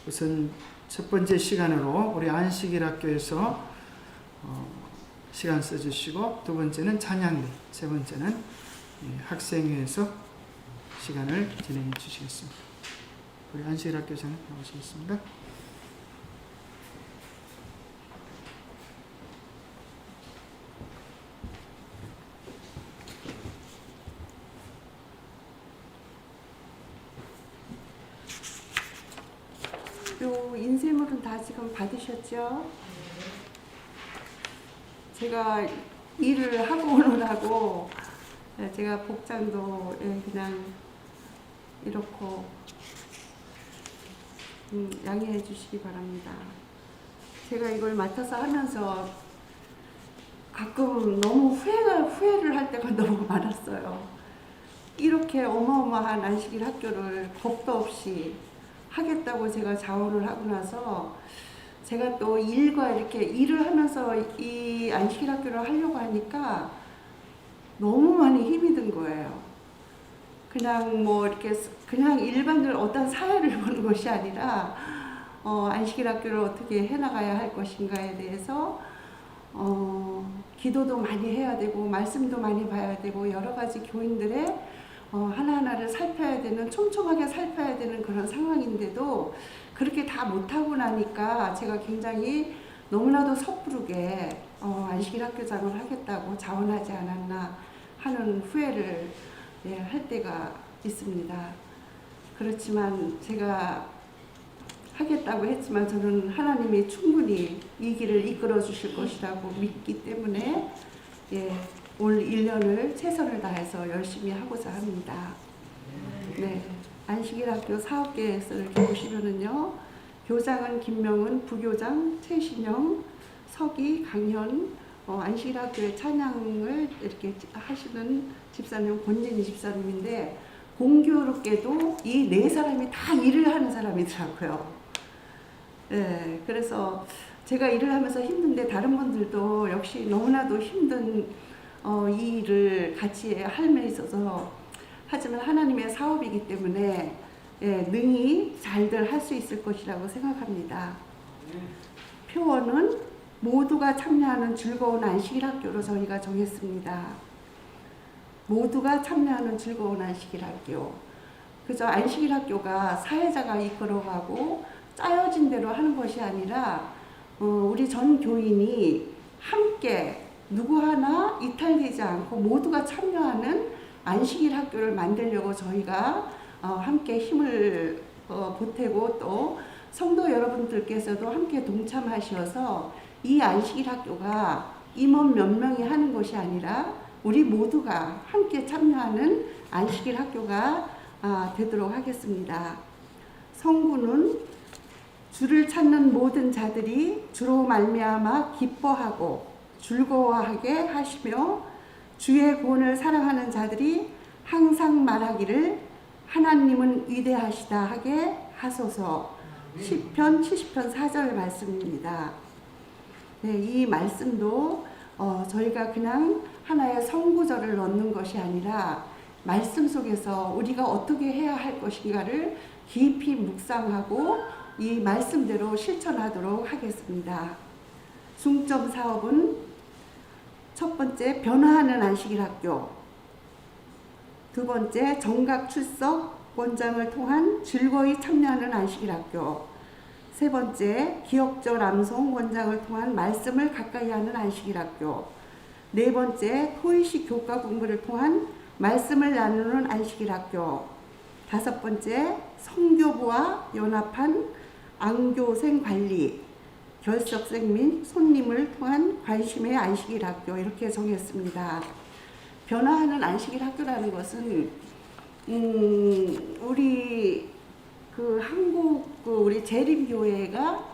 우선 첫 번째 시간으로 우리 안식일 학교에서 시간 써주시고, 두 번째는 찬양대, 세 번째는 학생회에서 시간을 진행해 주시겠습니다. 우리 안식일 학교장님 나오시겠습니다. 요 인쇄물은 다 지금 받으셨죠? 제가 일을 하고 오느라고 제가 복장도 그냥 이렇고 양해해 주시기 바랍니다. 제가 이걸 맡아서 하면서 가끔 너무 후회를 할 때가 너무 많았어요. 이렇게 어마어마한 안식일 학교를 겁도 없이 하겠다고 제가 자원을 하고 나서 제가 또 일과 이렇게 일을 하면서 이 안식일 학교를 하려고 하니까 너무 많이 힘이 든 거예요. 그냥 뭐 이렇게 그냥 일반적으로 어떤 사회를 보는 것이 아니라 안식일 학교를 어떻게 해나가야 할 것인가에 대해서 기도도 많이 해야 되고 말씀도 많이 봐야 되고 여러 가지 교인들의 하나하나를 살펴야 되는, 촘촘하게 살펴야 되는 그런 상황인데도 그렇게 다 못하고 나니까 제가 굉장히 너무나도 섣부르게 안식일 학교장을 하겠다고 자원하지 않았나 하는 후회를 할 때가 있습니다. 그렇지만 제가 하겠다고 했지만 저는 하나님이 충분히 이 길을 이끌어 주실 것이라고 믿기 때문에 올 1년을 최선을 다해서 열심히 하고자 합니다. 네, 안식일 학교 사업계획서 이렇게 보시면은요, 교장은 김명은, 부교장 최신영, 서기, 강현, 안식일 학교의 찬양을 이렇게 하시는 집사님 권진희 집사님인데, 공교롭게도 이 네 사람이 다 일을 하는 사람이더라고요. 네, 그래서 제가 일을 하면서 힘든데 다른 분들도 역시 너무나도 힘든 이 일을 같이 할 면 있어서, 하지만 하나님의 사업이기 때문에 능히 잘들 할 수 있을 것이라고 생각합니다. 표어는 모두가 참여하는 즐거운 안식일 학교로 저희가 정했습니다. 모두가 참여하는 즐거운 안식일 학교. 그저 안식일 학교가 사회자가 이끌어가고 짜여진 대로 하는 것이 아니라 우리 전 교인이 함께 누구 하나 이탈되지 않고 모두가 참여하는 안식일 학교를 만들려고 저희가 함께 힘을 보태고, 또 성도 여러분들께서도 함께 동참하셔서 이 안식일 학교가 임원 몇 명이 하는 것이 아니라 우리 모두가 함께 참여하는 안식일 학교가 되도록 하겠습니다. 성구는 주를 찾는 모든 자들이 주로 말미암아 기뻐하고 즐거워하게 하시며 주의 구원을 사랑하는 자들이 항상 말하기를 하나님은 위대하시다 하게 하소서. 시편 70편 4절 말씀입니다. 네, 이 말씀도 저희가 그냥 하나의 성구절을 넣는 것이 아니라 말씀 속에서 우리가 어떻게 해야 할 것인가를 깊이 묵상하고 이 말씀대로 실천하도록 하겠습니다. 중점 사업은 첫 번째, 변화하는 안식일 학교. 두 번째, 정각 출석 원장을 통한 즐거이 참여하는 안식일 학교. 세 번째, 기억절 암송 원장을 통한 말씀을 가까이 하는 안식일 학교. 네 번째, 토의식 교과 공부를 통한 말씀을 나누는 안식일 학교. 다섯 번째, 성교부와 연합한 안교생 관리, 결석생 및 손님을 통한 관심의 안식일 학교, 이렇게 정했습니다. 변화하는 안식일 학교라는 것은 우리 한국 우리 재림교회가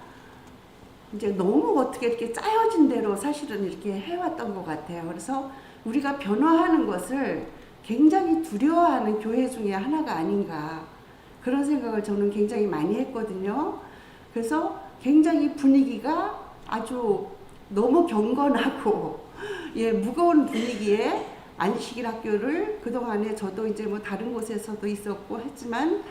이제 너무 어떻게 이렇게 짜여진 대로 사실은 이렇게 해왔던 것 같아요. 그래서 우리가 변화하는 것을 굉장히 두려워하는 교회 중에 하나가 아닌가, 그런 생각을 저는 굉장히 많이 했거든요. 그래서 굉장히 분위기가 아주 너무 경건하고 무거운 분위기에 안식일 학교를 그동안에 저도 이제 뭐 다른 곳에서도 있었고 했지만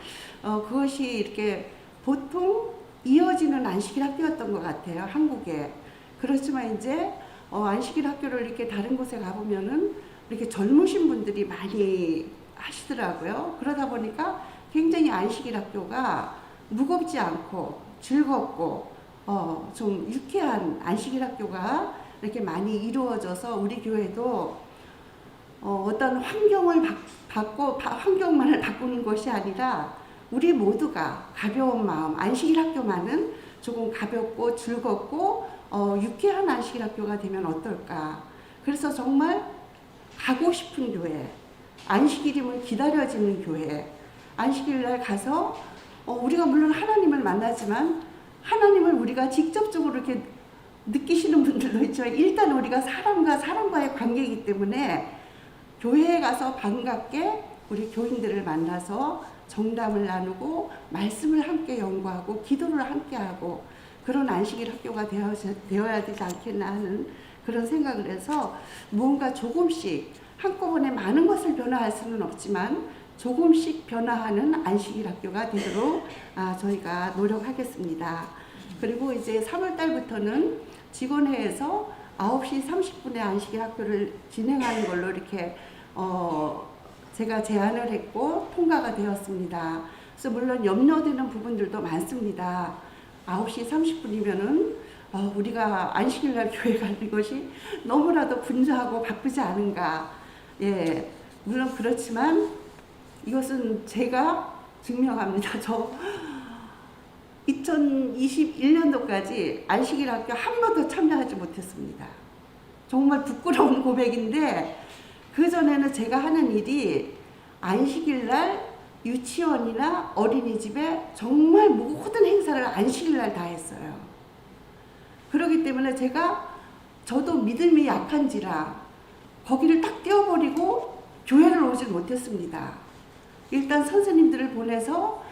그것이 이렇게 보통 이어지는 안식일 학교였던 것 같아요, 한국에. 그렇지만 이제 안식일 학교를 이렇게 다른 곳에 가보면은 이렇게 젊으신 분들이 많이 하시더라고요. 그러다 보니까 굉장히 안식일 학교가 무겁지 않고 즐겁고 좀 유쾌한 안식일 학교가 이렇게 많이 이루어져서 우리 교회도 어떤 환경만을 바꾸는 것이 아니라 우리 모두가 가벼운 마음, 안식일 학교만은 조금 가볍고 즐겁고 유쾌한 안식일 학교가 되면 어떨까. 그래서 정말 가고 싶은 교회, 안식일이면 기다려지는 교회, 안식일날 가서 우리가 물론 하나님을 만나지만 하나님을 우리가 직접적으로 이렇게 느끼시는 분들도 있지만 일단 우리가 사람과 사람과의 관계이기 때문에 교회에 가서 반갑게 우리 교인들을 만나서 정담을 나누고 말씀을 함께 연구하고 기도를 함께 하고 그런 안식일 학교가 되어야 되지 않겠나 하는 그런 생각을 해서 무언가 조금씩 한꺼번에 많은 것을 변화할 수는 없지만 조금씩 변화하는 안식일 학교가 되도록 저희가 노력하겠습니다. 그리고 이제 3월 달부터는 직원회에서 9시 30분에 안식일 학교를 진행하는 걸로 이렇게 제가 제안을 했고 통과가 되었습니다. 그래서 물론 염려되는 부분들도 많습니다. 9시 30분이면은 우리가 안식일날 교회 가는 것이 너무나도 분주하고 바쁘지 않은가. 예, 물론 그렇지만 이것은 제가 증명합니다. 저 2021년도까지 안식일 학교 한 번도 참여하지 못했습니다. 정말 부끄러운 고백인데 그전에는 제가 하는 일이 안식일날 유치원이나 어린이집에 정말 모든 행사를 안식일날 다 했어요. 그렇기 때문에 저도 믿음이 약한지라 거기를 딱 떼어버리고 교회를 오질 못했습니다. 일단 선생님들을 보내서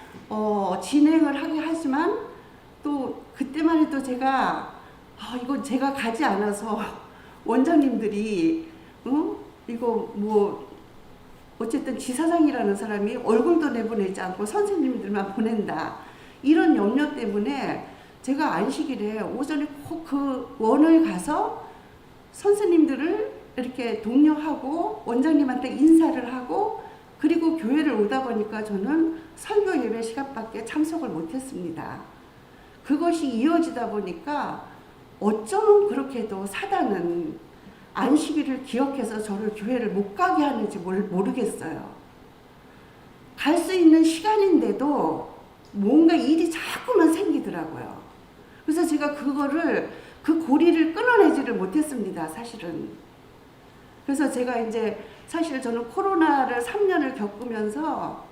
진행을 하게 하지만 또 그때만 해도 이거 제가 가지 않아서 원장님들이 이거 뭐 어쨌든 지사장이라는 사람이 얼굴도 내보내지 않고 선생님들만 보낸다 이런 염려 때문에 제가 안식일에 오전에 꼭 그 원을 가서 선생님들을 이렇게 독려하고 원장님한테 인사를 하고 그리고 교회를 오다 보니까 저는 설교 예배 시간밖에 참석을 못했습니다. 그것이 이어지다 보니까 어쩌면 그렇게도 사단은 안식일을 기억해서 저를 교회를 못 가게 하는지 모르겠어요. 갈 수 있는 시간인데도 뭔가 일이 자꾸만 생기더라고요. 그래서 제가 그 고리를 끊어내지를 못했습니다, 사실은. 그래서 제가 이제 사실 저는 코로나를 3년을 겪으면서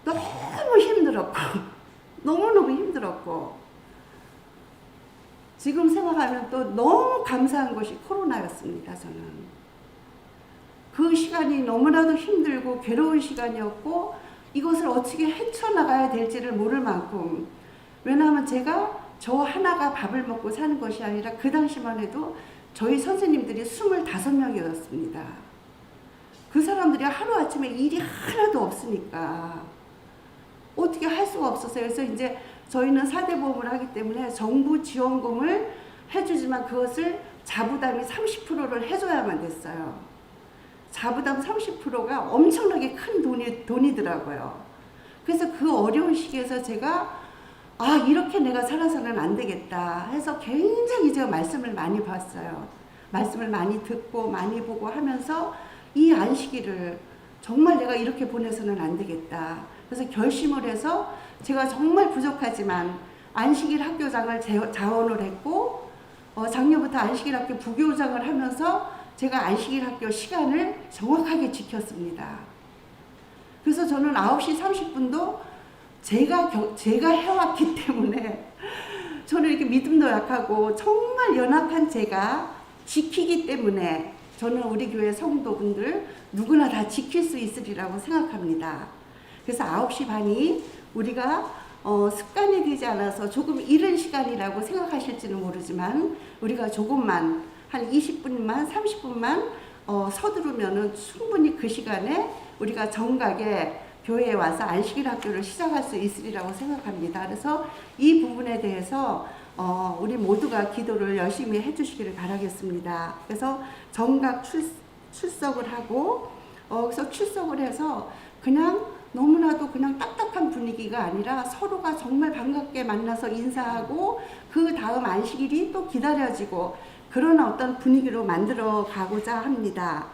너무 힘들었고 너무너무 힘들었고 지금 생각하면 또 너무 감사한 것이 코로나였습니다. 저는 그 시간이 너무나도 힘들고 괴로운 시간이었고 이것을 어떻게 헤쳐나가야 될지를 모를 만큼 왜냐하면 제가 저 하나가 밥을 먹고 사는 것이 아니라 그 당시만 해도 저희 선생님들이 25명이었습니다. 그 사람들이 하루아침에 일이 하나도 없으니까 어떻게 할 수가 없었어요. 그래서 이제 저희는 4대 보험을 하기 때문에 정부 지원금을 해주지만 그것을 자부담이 30%를 해줘야만 됐어요. 자부담 30%가 엄청나게 큰 돈이더라고요. 그래서 그 어려운 시기에서 제가 이렇게 내가 살아서는 안 되겠다 해서 굉장히 제가 말씀을 많이 봤어요. 말씀을 많이 듣고 많이 보고 하면서 이 안식일을 정말 내가 이렇게 보내서는 안 되겠다. 그래서 결심을 해서 제가 정말 부족하지만 안식일 학교장을 자원을 했고 작년부터 안식일 학교 부교장을 하면서 제가 안식일 학교 시간을 정확하게 지켰습니다. 그래서 저는 9시 30분도 제가 해왔기 때문에 저는 이렇게 믿음도 약하고 정말 연약한 제가 지키기 때문에 저는 우리 교회 성도분들 누구나 다 지킬 수 있으리라고 생각합니다. 그래서 9시 반이 우리가 습관이 되지 않아서 조금 이른 시간이라고 생각하실지는 모르지만 우리가 조금만 한 20분만 30분만 서두르면은 충분히 그 시간에 우리가 정각에 교회에 와서 안식일 학교를 시작할 수 있으리라고 생각합니다. 그래서 이 부분에 대해서 우리 모두가 기도를 열심히 해주시기를 바라겠습니다. 그래서 정각 출석을 하고 그래서 출석을 해서 그냥 너무나도 그냥 딱딱한 분위기가 아니라 서로가 정말 반갑게 만나서 인사하고 그 다음 안식일이 또 기다려지고 그런 어떤 분위기로 만들어 가고자 합니다.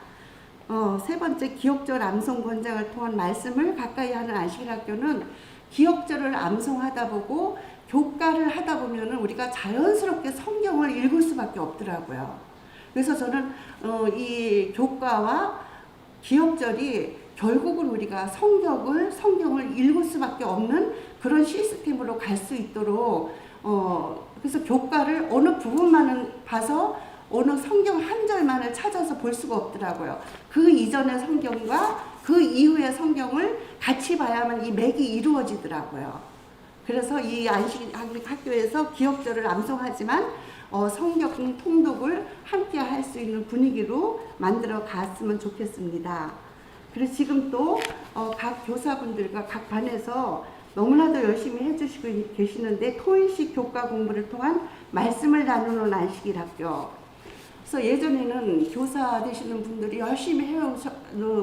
세 번째, 기억절 암송 권장을 통한 말씀을 가까이 하는 안식일 학교는 기억절을 암송하다 보고 교가를 하다 보면은 우리가 자연스럽게 성경을 읽을 수밖에 없더라고요. 그래서 저는 이 교가와 기억절이 결국은 우리가 성경을 읽을 수밖에 없는 그런 시스템으로 갈 수 있도록 그래서 교가를 어느 부분만은 봐서 어느 성경 한 절만을 찾아서 볼 수가 없더라고요. 그 이전의 성경과 그 이후의 성경을 같이 봐야만 이 맥이 이루어지더라고요. 그래서 이 안식 학교에서 기억절을 암송하지만 성경 통독을 함께 할 수 있는 분위기로 만들어 갔으면 좋겠습니다. 그래서 지금 또 각 교사분들과 각 반에서 너무나도 열심히 해주시고 계시는데 토일식 교과 공부를 통한 말씀을 나누는 안식일 학교. 그래서 예전에는 교사 되시는 분들이 열심히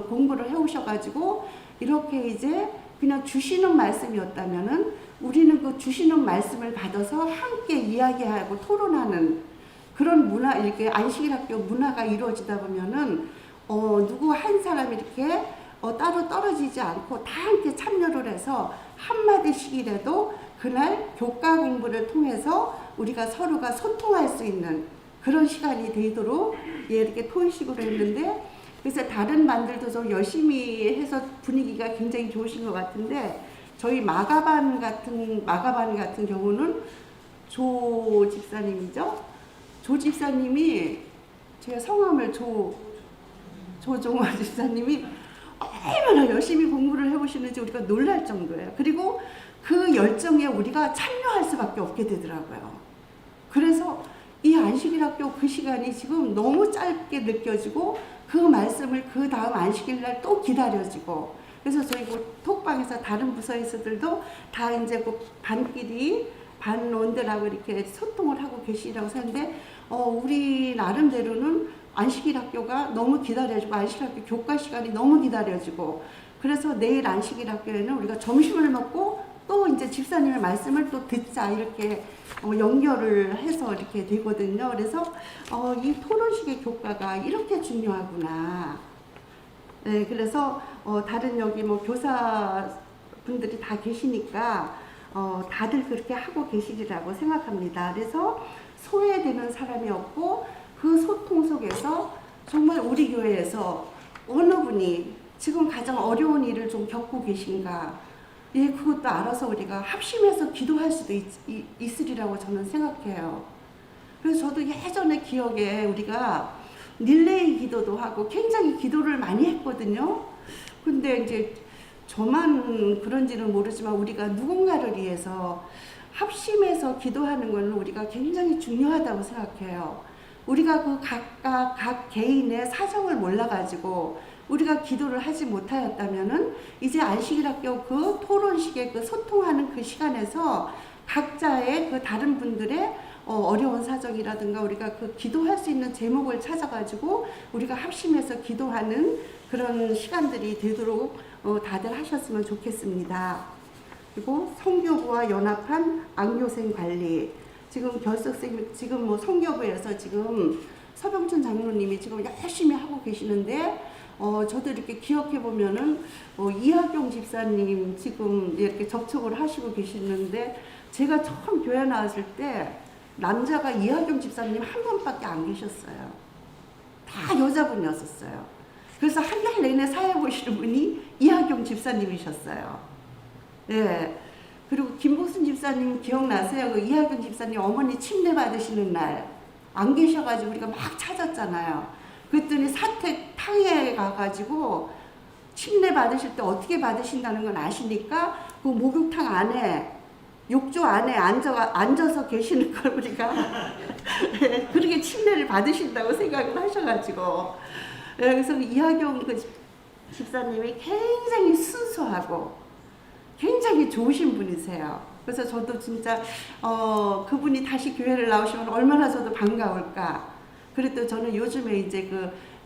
공부를 해오셔가지고 이렇게 이제 그냥 주시는 말씀이었다면은 우리는 그 주시는 말씀을 받아서 함께 이야기하고 토론하는 그런 문화, 이렇게 안식일 학교 문화가 이루어지다 보면은 누구 한 사람이 이렇게 따로 떨어지지 않고 다 함께 참여를 해서 한마디씩이라도 그날 교과 공부를 통해서 우리가 서로가 소통할 수 있는 그런 시간이 되도록 이렇게 토의식으로 했는데, 그래서 다른 반들도 좀 열심히 해서 분위기가 굉장히 좋으신 것 같은데, 저희 마가반 같은 경우는 조 집사님이죠. 조 집사님이 제가 성함을 조종화 집사님이 얼마나 열심히 공부를 해보시는지 우리가 놀랄 정도예요. 그리고 그 열정에 우리가 참여할 수밖에 없게 되더라고요. 그래서 이 안식일 학교 그 시간이 지금 너무 짧게 느껴지고 그 말씀을 그 다음 안식일 날 또 기다려지고, 그래서 저희 톡방에서 다른 부서에서들도 다 이제 그 반끼리 반원들하고 이렇게 소통을 하고 계시라고 하는데, 우리 나름대로는 안식일 학교가 너무 기다려지고 안식일 학교 교과 시간이 너무 기다려지고, 그래서 내일 안식일 학교에는 우리가 점심을 먹고 또 이제 집사님의 말씀을 또 듣자 이렇게 연결을 해서 이렇게 되거든요. 그래서 이 토론식의 교과가 이렇게 중요하구나. 네, 그래서 다른 여기 뭐 교사분들이 다 계시니까 다들 그렇게 하고 계시리라고 생각합니다. 그래서 소외되는 사람이 없고 그 소통 속에서 정말 우리 교회에서 어느 분이 지금 가장 어려운 일을 좀 겪고 계신가, 예, 그것도 알아서 우리가 합심해서 기도할 수도 있으리라고 저는 생각해요. 그래서 저도 예전에 기억에 우리가 릴레이 기도도 하고 굉장히 기도를 많이 했거든요. 근데 이제 저만 그런지는 모르지만 우리가 누군가를 위해서 합심해서 기도하는 것은 우리가 굉장히 중요하다고 생각해요. 우리가 그 각 개인의 사정을 몰라가지고 우리가 기도를 하지 못하였다면은 이제 안식일 학교 그 토론식의 그 소통하는 그 시간에서 각자의 그 다른 분들의 어려운 사정이라든가 우리가 그 기도할 수 있는 제목을 찾아가지고 우리가 합심해서 기도하는 그런 시간들이 되도록 다들 하셨으면 좋겠습니다. 그리고 성교부와 연합한 앙교생 관리. 지금 지금 뭐 성교부에서 지금 서병춘 장로님이 지금 열심히 하고 계시는데, 저도 이렇게 기억해 보면은 이학용 집사님 지금 이렇게 접촉을 하시고 계시는데, 제가 처음 교회 나왔을 때 남자가 이학용 집사님 한 분밖에 안 계셨어요. 다 여자분이었었어요. 그래서 한 달 내내 사회 보시는 분이 이학용 집사님이셨어요. 네. 그리고 김복순 집사님 기억나세요? 그 이학용 집사님 어머니 침례 받으시는 날 안 계셔가지고 우리가 막 찾았잖아요. 그랬더니 사택 탕에 가가지고 침례 받으실 때 어떻게 받으신다는 건 아시니까 그 목욕탕 안에 욕조 안에 앉아서 계시는 걸 우리가 그렇게 침례를 받으신다고 생각을 하셔가지고, 그래서 이학용 그 집사님이 굉장히 순수하고 굉장히 좋으신 분이세요. 그래서 저도 진짜 그분이 다시 교회를 나오시면 얼마나 저도 반가울까. 그래도 저는 요즘에 이제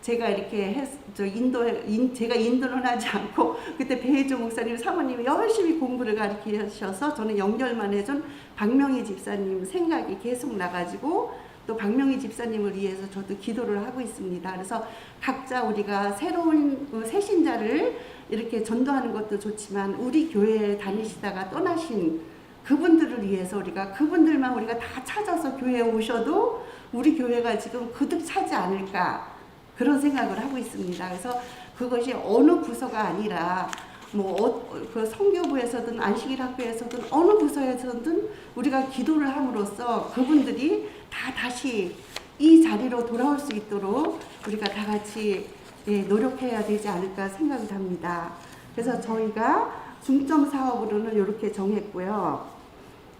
제가 이렇게 제가 인도는 하지 않고 그때 배혜조 목사님 사모님이 열심히 공부를 가르치셔서 저는 연결만 해준 박명희 집사님 생각이 계속 나가지고 또 박명희 집사님을 위해서 저도 기도를 하고 있습니다. 그래서 각자 우리가 새로운 새신자를 이렇게 전도하는 것도 좋지만 우리 교회에 다니시다가 떠나신 그분들을 위해서 그분들만 우리가 다 찾아서 교회에 오셔도 우리 교회가 지금 그득 차지 않을까 그런 생각을 하고 있습니다. 그래서 그것이 어느 부서가 아니라 그 성교부에서든 안식일 학교에서든 어느 부서에서든 우리가 기도를 함으로써 그분들이 다시 이 자리로 돌아올 수 있도록 우리가 다 같이 노력해야 되지 않을까 생각이 됩니다. 그래서 저희가 중점 사업으로는 이렇게 정했고요.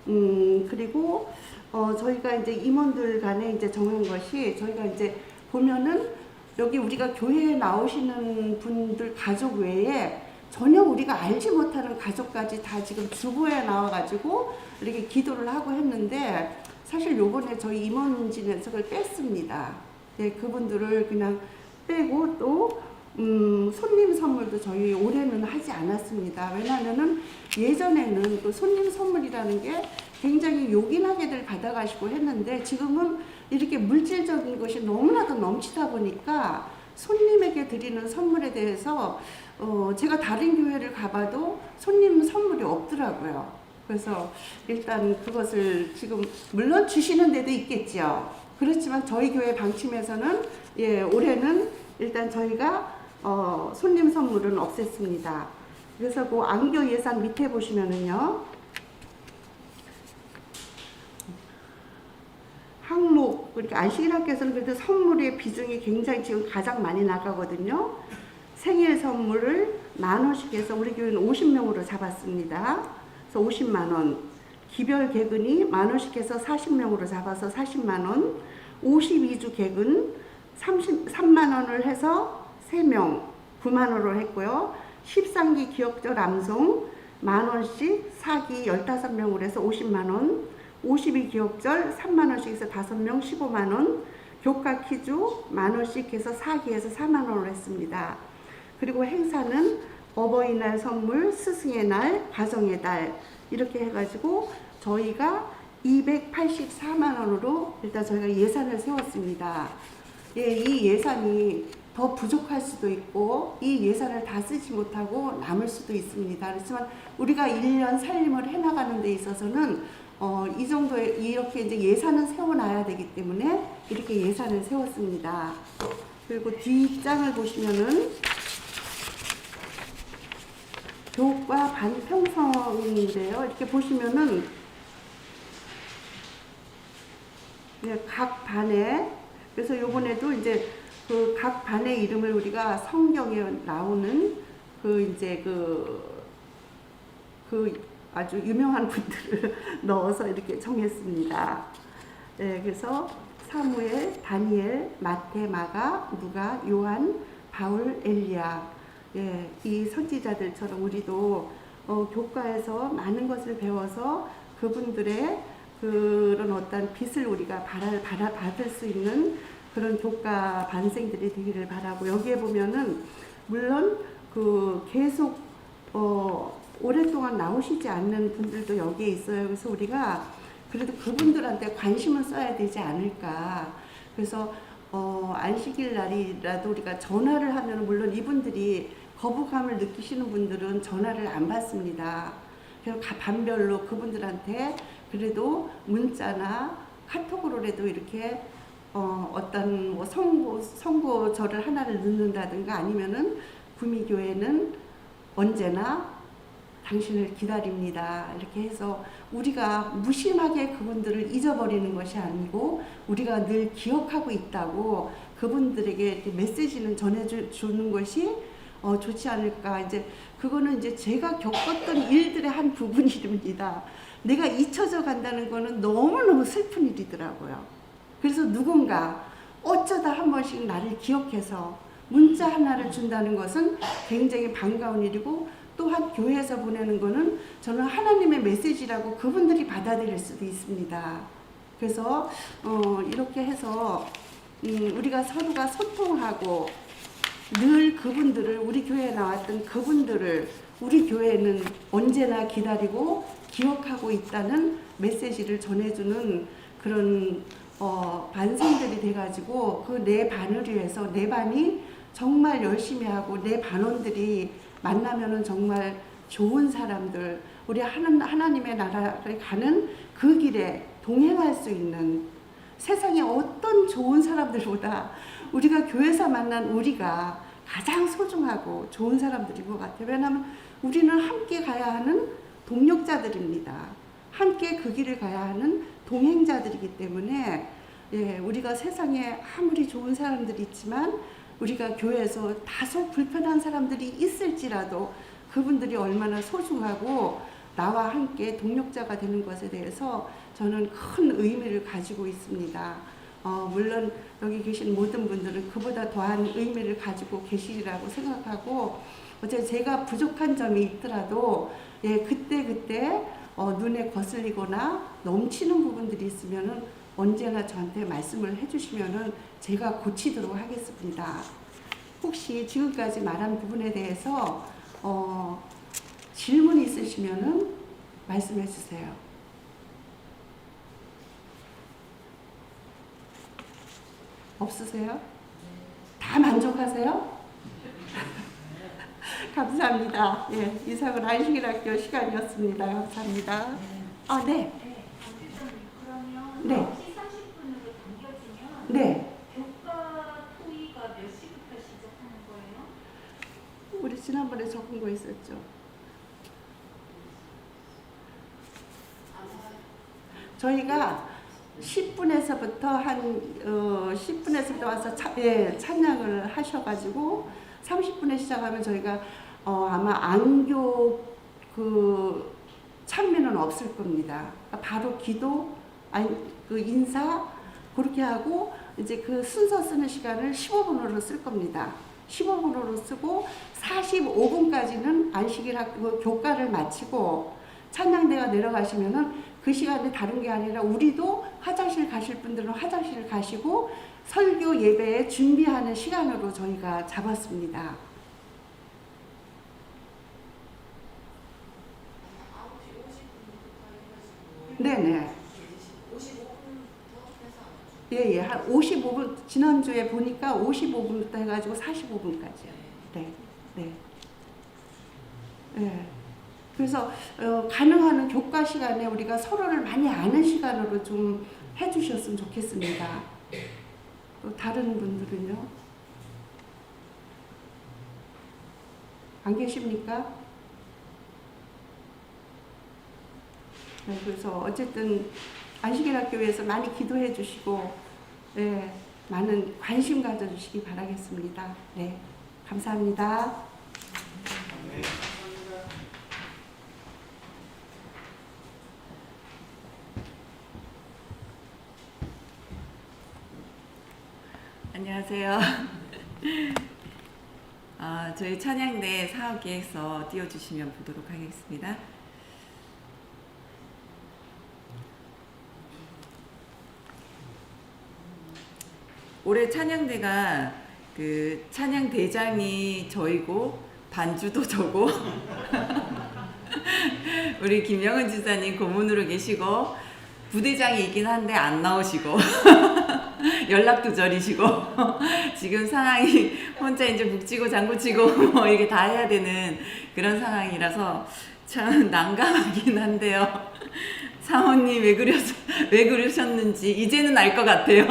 그리고 저희가 이제 임원들 간에 이제 정한 것이 저희가 이제 보면은 여기 우리가 교회에 나오시는 분들 가족 외에 전혀 우리가 알지 못하는 가족까지 다 지금 주보에 나와가지고 이렇게 기도를 하고 했는데 사실 요번에 저희 임원진에서 그걸 뺐습니다. 그분들을 그냥 빼고 또 손님 선물도 저희 올해는 하지 않았습니다. 왜냐하면은 예전에는 그 손님 선물이라는 게 굉장히 요긴하게들 받아가시고 했는데 지금은 이렇게 물질적인 것이 너무나도 넘치다 보니까 손님에게 드리는 선물에 대해서 제가 다른 교회를 가봐도 손님 선물이 없더라고요. 그래서 일단 그것을 지금 물론 주시는 데도 있겠죠. 그렇지만 저희 교회 방침에서는 올해는 일단 저희가 손님 선물은 없앴습니다. 그래서 그 안교 예산 밑에 보시면은요. 항목, 그러니까 안식일 학교에서는 그래도 선물의 비중이 굉장히 지금 가장 많이 나가거든요. 생일 선물을 10,000원씩 해서 우리 교회는 50명으로 잡았습니다. 그래서 50만 원. 기별 개근이 10,000원씩 해서 40명으로 잡아서 40만 원. 52주 개근 3만 원을 해서 3명 9만 원으로 했고요. 13기 기억절 암송 10,000원씩 4기 15명으로 해서 50만 원. 52기억절 3만원씩 해서 5명 15만원, 교과 퀴즈 10,000원씩 해서 4기에서 4만원으로 했습니다. 그리고 행사는 어버이날 선물, 스승의 날, 가정의 달 이렇게 해가지고 저희가 284만원으로 일단 저희가 예산을 세웠습니다. 이 예산이 더 부족할 수도 있고 이 예산을 다 쓰지 못하고 남을 수도 있습니다. 그렇지만 우리가 1년 살림을 해나가는 데 있어서는 이 정도에 이렇게 이제 예산을 세워놔야 되기 때문에 이렇게 예산을 세웠습니다. 그리고 뒷장을 보시면은 교과 반 편성인데요. 이렇게 보시면은 각 반에 그래서 요번에도 이제 그 각 반의 이름을 우리가 성경에 나오는 이제 아주 유명한 분들을 넣어서 이렇게 정했습니다. 그래서 사무엘, 다니엘, 마태, 마가, 누가, 요한, 바울, 엘리야. 이 선지자들처럼 우리도 교과에서 많은 것을 배워서 그분들의 그런 어떤 빛을 우리가 받을 수 있는 그런 교과 반생들이 되기를 바라고 여기에 보면은 물론 계속 오랫동안 나오시지 않는 분들도 여기에 있어요. 그래서 우리가 그래도 그분들한테 관심을 써야 되지 않을까. 그래서 안식일 날이라도 우리가 전화를 하면 물론 이분들이 거부감을 느끼시는 분들은 전화를 안 받습니다. 그래서 반별로 그분들한테 그래도 문자나 카톡으로라도 이렇게 어떤 뭐 선고절을 하나를 넣는다든가 아니면은 구미교회는 언제나 당신을 기다립니다. 이렇게 해서 우리가 무심하게 그분들을 잊어버리는 것이 아니고 우리가 늘 기억하고 있다고 그분들에게 이렇게 메시지는 전해주는 것이 좋지 않을까. 이제 그거는 이제 제가 겪었던 일들의 한 부분입니다. 내가 잊혀져 간다는 거는 너무너무 슬픈 일이더라고요. 그래서 누군가 어쩌다 한 번씩 나를 기억해서 문자 하나를 준다는 것은 굉장히 반가운 일이고, 또한 교회에서 보내는 거는 저는 하나님의 메시지라고 그분들이 받아들일 수도 있습니다. 그래서 이렇게 해서 우리가 서로가 소통하고 늘 그분들을, 우리 교회에 나왔던 그분들을 우리 교회는 언제나 기다리고 기억하고 있다는 메시지를 전해주는 그런 반성들이 돼가지고, 그 내 반을 위해서 내 반이 정말 열심히 하고 내 반원들이 만나면은 정말 좋은 사람들, 우리 하나님의 나라를 가는 그 길에 동행할 수 있는, 세상에 어떤 좋은 사람들보다 우리가 교회에서 만난 우리가 가장 소중하고 좋은 사람들인 것 같아요. 왜냐하면 우리는 함께 가야 하는 동력자들입니다. 함께 그 길을 가야 하는 동행자들이기 때문에, 예, 우리가 세상에 아무리 좋은 사람들이 있지만 우리가 교회에서 다소 불편한 사람들이 있을지라도 그분들이 얼마나 소중하고 나와 함께 동력자가 되는 것에 대해서 저는 큰 의미를 가지고 있습니다. 물론 여기 계신 모든 분들은 그보다 더한 의미를 가지고 계시리라고 생각하고, 어제 제가 부족한 점이 있더라도 예, 그때 눈에 거슬리거나 넘치는 부분들이 있으면은 언제나 저한테 말씀을 해주시면은 제가 고치도록 하겠습니다. 혹시 지금까지 말한 부분에 대해서 질문 있으시면은 말씀해 주세요. 없으세요? 다 만족하세요? 감사합니다. 예, 이상은 안식일학교 시간이었습니다. 감사합니다. 아, 네. 그러면 네. 9시 30분으로 당겨지면 네. 교과 토의가 몇 시부터 시작하는 거예요? 우리 지난번에 적은 거 있었죠? 저희가 10분에서부터 한 10분에서부터 와서 찬양을 하셔가지고 30분에 시작하면 저희가 아마 안교 그 찬미는 없을 겁니다. 바로 기도, 그 인사 그렇게 하고 이제 그 순서 쓰는 시간을 15분으로 쓸 겁니다. 15분으로 쓰고 45분까지는 안식일 학교 교과를 마치고 찬양대가 내려가시면은 그 시간에 다른 게 아니라 우리도 화장실 가실 분들은 화장실 가시고 설교 예배에 준비하는 시간으로 저희가 잡았습니다. 네네. 예, 한 55분, 지난주에 보니까 55분부터 해가지고 45분까지요. 네, 네. 네. 그래서 가능한 교과 시간에 우리가 서로를 많이 아는 시간으로 좀 해주셨으면 좋겠습니다. 또 다른 분들은요? 안 계십니까? 네, 그래서 어쨌든 안식일 학교에서 많이 기도해 주시고, 네, 많은 관심 가져주시기 바라겠습니다. 네, 감사합니다. 네. 안녕하세요. 저희 찬양대 사업계획서 띄워주시면 보도록 하겠습니다. 올해 찬양대가 그 찬양대장이 저이고 반주도 저고 우리 김영은 지사님 고문으로 계시고 부대장이 있긴 한데 안 나오시고 연락도 저리시고 지금 상황이 혼자 이제 북치고 장구치고 뭐 이게 다 해야 되는 그런 상황이라서 참 난감하긴 한데요. 사모님 왜 그러셨는지 이제는 알 것 같아요.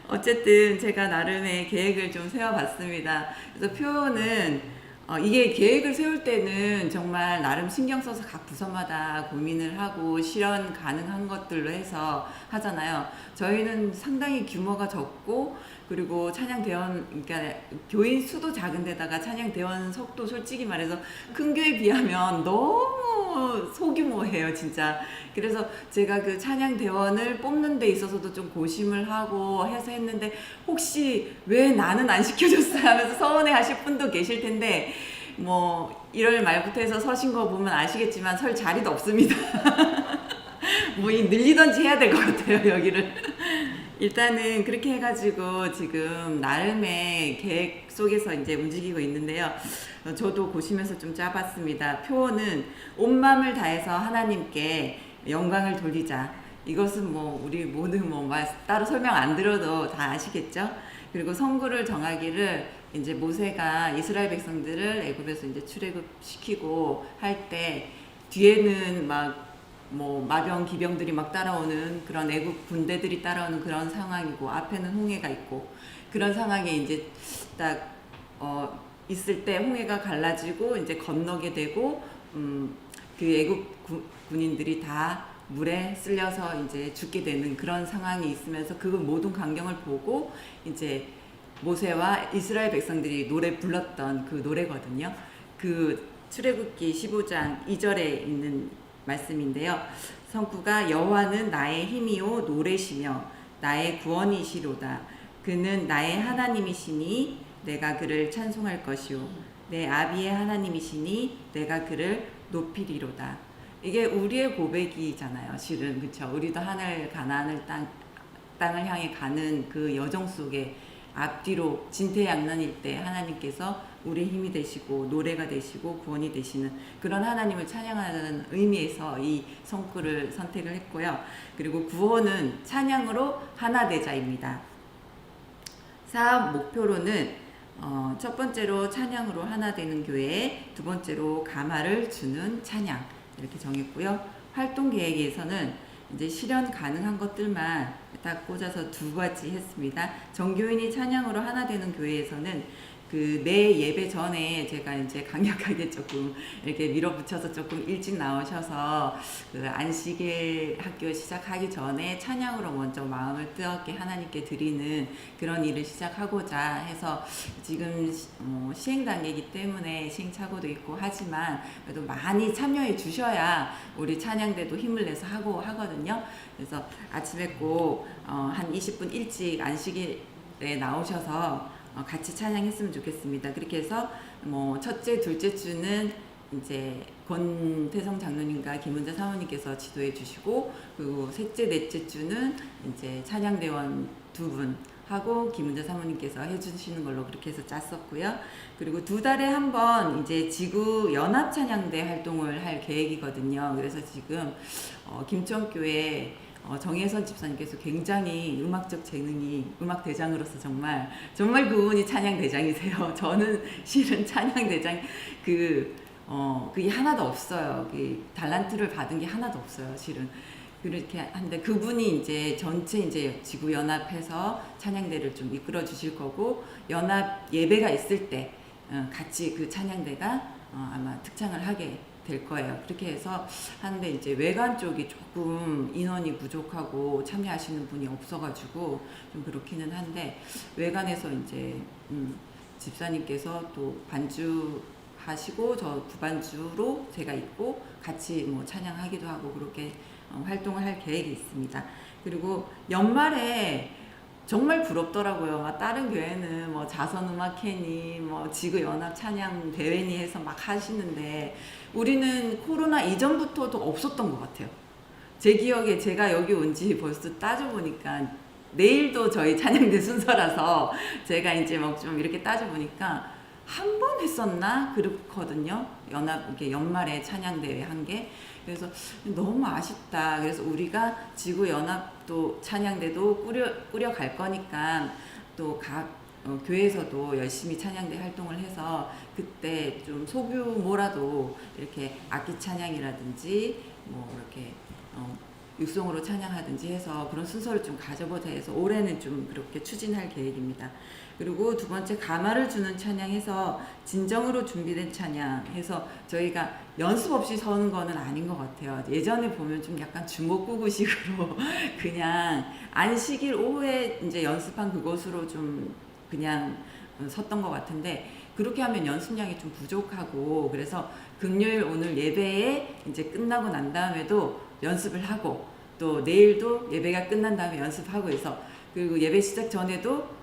어쨌든 제가 나름의 계획을 좀 세워봤습니다. 그래서 표는 이게 계획을 세울 때는 정말 나름 신경 써서 각 부서마다 고민을 하고 실현 가능한 것들로 해서 하잖아요. 저희는 상당히 규모가 적고 그리고 찬양대원, 그러니까 교인 수도 작은데다가 찬양대원 석도 솔직히 말해서 큰 교회에 비하면 너무 소규모예요, 진짜. 그래서 제가 그 찬양대원을 뽑는 데 있어서도 좀 고심을 하고 해서 했는데, 혹시 왜 나는 안 시켜줬어요 하면서 서운해 하실 분도 계실 텐데, 뭐 1월 말부터 해서 서신 거 보면 아시겠지만 설 자리도 없습니다. 뭐 늘리던지 해야 될 것 같아요, 여기를. 일단은 그렇게 해가지고 지금 나름의 계획 속에서 이제 움직이고 있는데요. 저도 고심해서 좀 짜봤습니다. 표어는 온 마음을 다해서 하나님께 영광을 돌리자. 이것은 뭐 우리 모두 뭐 따로 설명 안 들어도 다 아시겠죠? 그리고 성구를 정하기를 이제 모세가 이스라엘 백성들을 애굽에서 이제 출애굽시키고 할 때 뒤에는 막 뭐 마병 기병들이 막 따라오는 그런 애국 군대들이 따라오는 그런 상황이고 앞에는 홍해가 있고 그런 상황에 이제 딱 있을 때 홍해가 갈라지고 이제 건너게 되고 그 애국 군인들이 다 물에 쓸려서 이제 죽게 되는 그런 상황이 있으면서 그 모든 광경을 보고 이제 모세와 이스라엘 백성들이 노래 불렀던 그 노래거든요. 그 출애굽기 15장 2절에 있는 말씀인데요. 성구가 여호와는 나의 힘이요 노래시며 나의 구원이시로다. 그는 나의 하나님이시니 내가 그를 찬송할 것이요 내 아비의 하나님이시니 내가 그를 높이리로다. 이게 우리의 고백이잖아요. 실은 그렇죠. 우리도 하늘 가나안을 땅을 향해 가는 그 여정 속에 앞뒤로 진퇴양난일 때 하나님께서 우리 힘이 되시고 노래가 되시고 구원이 되시는 그런 하나님을 찬양하는 의미에서 이 성구를 선택을 했고요. 그리고 구호는 찬양으로 하나 되자입니다. 사업 목표로는 첫 번째로 찬양으로 하나 되는 교회, 두 번째로 감화를 주는 찬양 이렇게 정했고요. 활동 계획에서는 이제 실현 가능한 것들만 딱 꽂아서 2가지 했습니다. 정교인이 찬양으로 하나 되는 교회에서는 그 매 예배 전에 제가 이제 강력하게 조금 이렇게 밀어붙여서 조금 일찍 나오셔서 그 안식일 학교 시작하기 전에 찬양으로 먼저 마음을 뜨겁게 하나님께 드리는 그런 일을 시작하고자 해서 지금 시행 단계이기 때문에 시행착오도 있고 하지만 그래도 많이 참여해 주셔야 우리 찬양대도 힘을 내서 하고 하거든요. 그래서 아침에 꼭 한 20분 일찍 안식일에 나오셔서 같이 찬양했으면 좋겠습니다. 그렇게 해서 뭐 첫째, 둘째 주는 이제 권태성 장로님과 김은자 사모님께서 지도해 주시고 그리고 셋째, 넷째 주는 이제 찬양대원 2분 하고 김은자 사모님께서 해주시는 걸로 그렇게 해서 짰었고요. 그리고 2달에 한 번 이제 지구 연합 찬양대 활동을 할 계획이거든요. 그래서 지금 김천교회 정혜선 집사님께서 굉장히 음악적 재능이 음악 대장으로서 정말 그분이 찬양 대장이세요. 저는 실은 찬양 대장 그게 하나도 없어요. 그 달란트를 받은 게 하나도 없어요. 실은 그렇게 한데 그분이 이제 전체 이제 지구 연합해서 찬양대를 좀 이끌어 주실 거고 연합 예배가 있을 때 같이 그 찬양대가 아마 특창을 하게 될 거예요. 그렇게 해서 하는데 이제 외관 쪽이 조금 인원이 부족하고 참여하시는 분이 없어가지고 좀 그렇기는 한데 외관에서 이제 집사님께서 또 반주 하시고 저 부반주로 제가 있고 같이 뭐 찬양하기도 하고 그렇게 활동을 할 계획이 있습니다. 그리고 연말에 정말 부럽더라고요. 다른 교회는 뭐 자선음악회니 뭐 지구연합 찬양 대회니 해서 막 하시는데 우리는 코로나 이전부터도 없었던 것 같아요. 제 기억에 제가 여기 온 지 벌써 따져보니까 내일도 저희 찬양대 순서라서 제가 이제 막 좀 이렇게 따져보니까 한 번 했었나 그렇거든요. 이렇게 연말에 찬양대회 한 게. 그래서 너무 아쉽다. 그래서 우리가 지구연합도 찬양대도 꾸려갈 거니까 또 각 교회에서도 열심히 찬양대 활동을 해서 그때 좀 소규모라도 이렇게 악기 찬양이라든지 뭐 이렇게 육성으로 찬양하든지 해서 그런 순서를 좀 가져보자 해서 올해는 좀 그렇게 추진할 계획입니다. 그리고 두 번째 가마를 주는 찬양해서 진정으로 준비된 찬양 해서 저희가 연습 없이 서는 거는 아닌 것 같아요. 예전에 보면 좀 약간 주먹구구식으로 그냥 안식일 오후에 이제 연습한 그것으로 좀 그냥 섰던 것 같은데 그렇게 하면 연습량이 좀 부족하고 그래서 금요일 오늘 예배에 이제 끝나고 난 다음에도 연습을 하고 또 내일도 예배가 끝난 다음에 연습하고 해서 그리고 예배 시작 전에도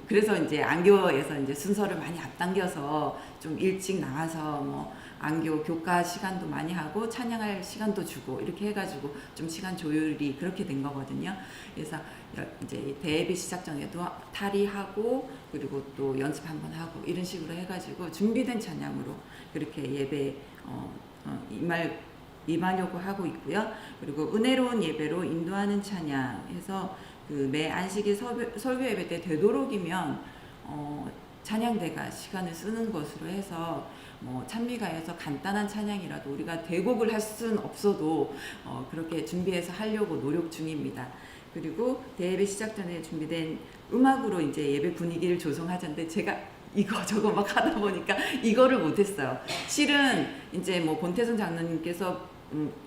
그래서 이제 안교에서 이제 순서를 많이 앞당겨서 좀 일찍 나와서 뭐 안교 교과 시간도 많이 하고 찬양할 시간도 주고 이렇게 해가지고 좀 시간 조율이 그렇게 된 거거든요. 그래서 이제 대예배 시작 전에도 탈의하고 그리고 또 연습 한번 하고 이런 식으로 해가지고 준비된 찬양으로 그렇게 예배 임하려고 하고 있고요. 그리고 은혜로운 예배로 인도하는 찬양해서 매 안식일 설교 예배 때 되도록이면 찬양대가 시간을 쓰는 것으로 해서 뭐 찬미가에서 간단한 찬양이라도 우리가 대곡을 할 수는 없어도 그렇게 준비해서 하려고 노력 중입니다. 그리고 대예배 시작 전에 준비된 음악으로 이제 예배 분위기를 조성하자는데 제가 이거 저거 막 하다 보니까 이거를 못했어요. 실은 이제 뭐 권태선 장로님께서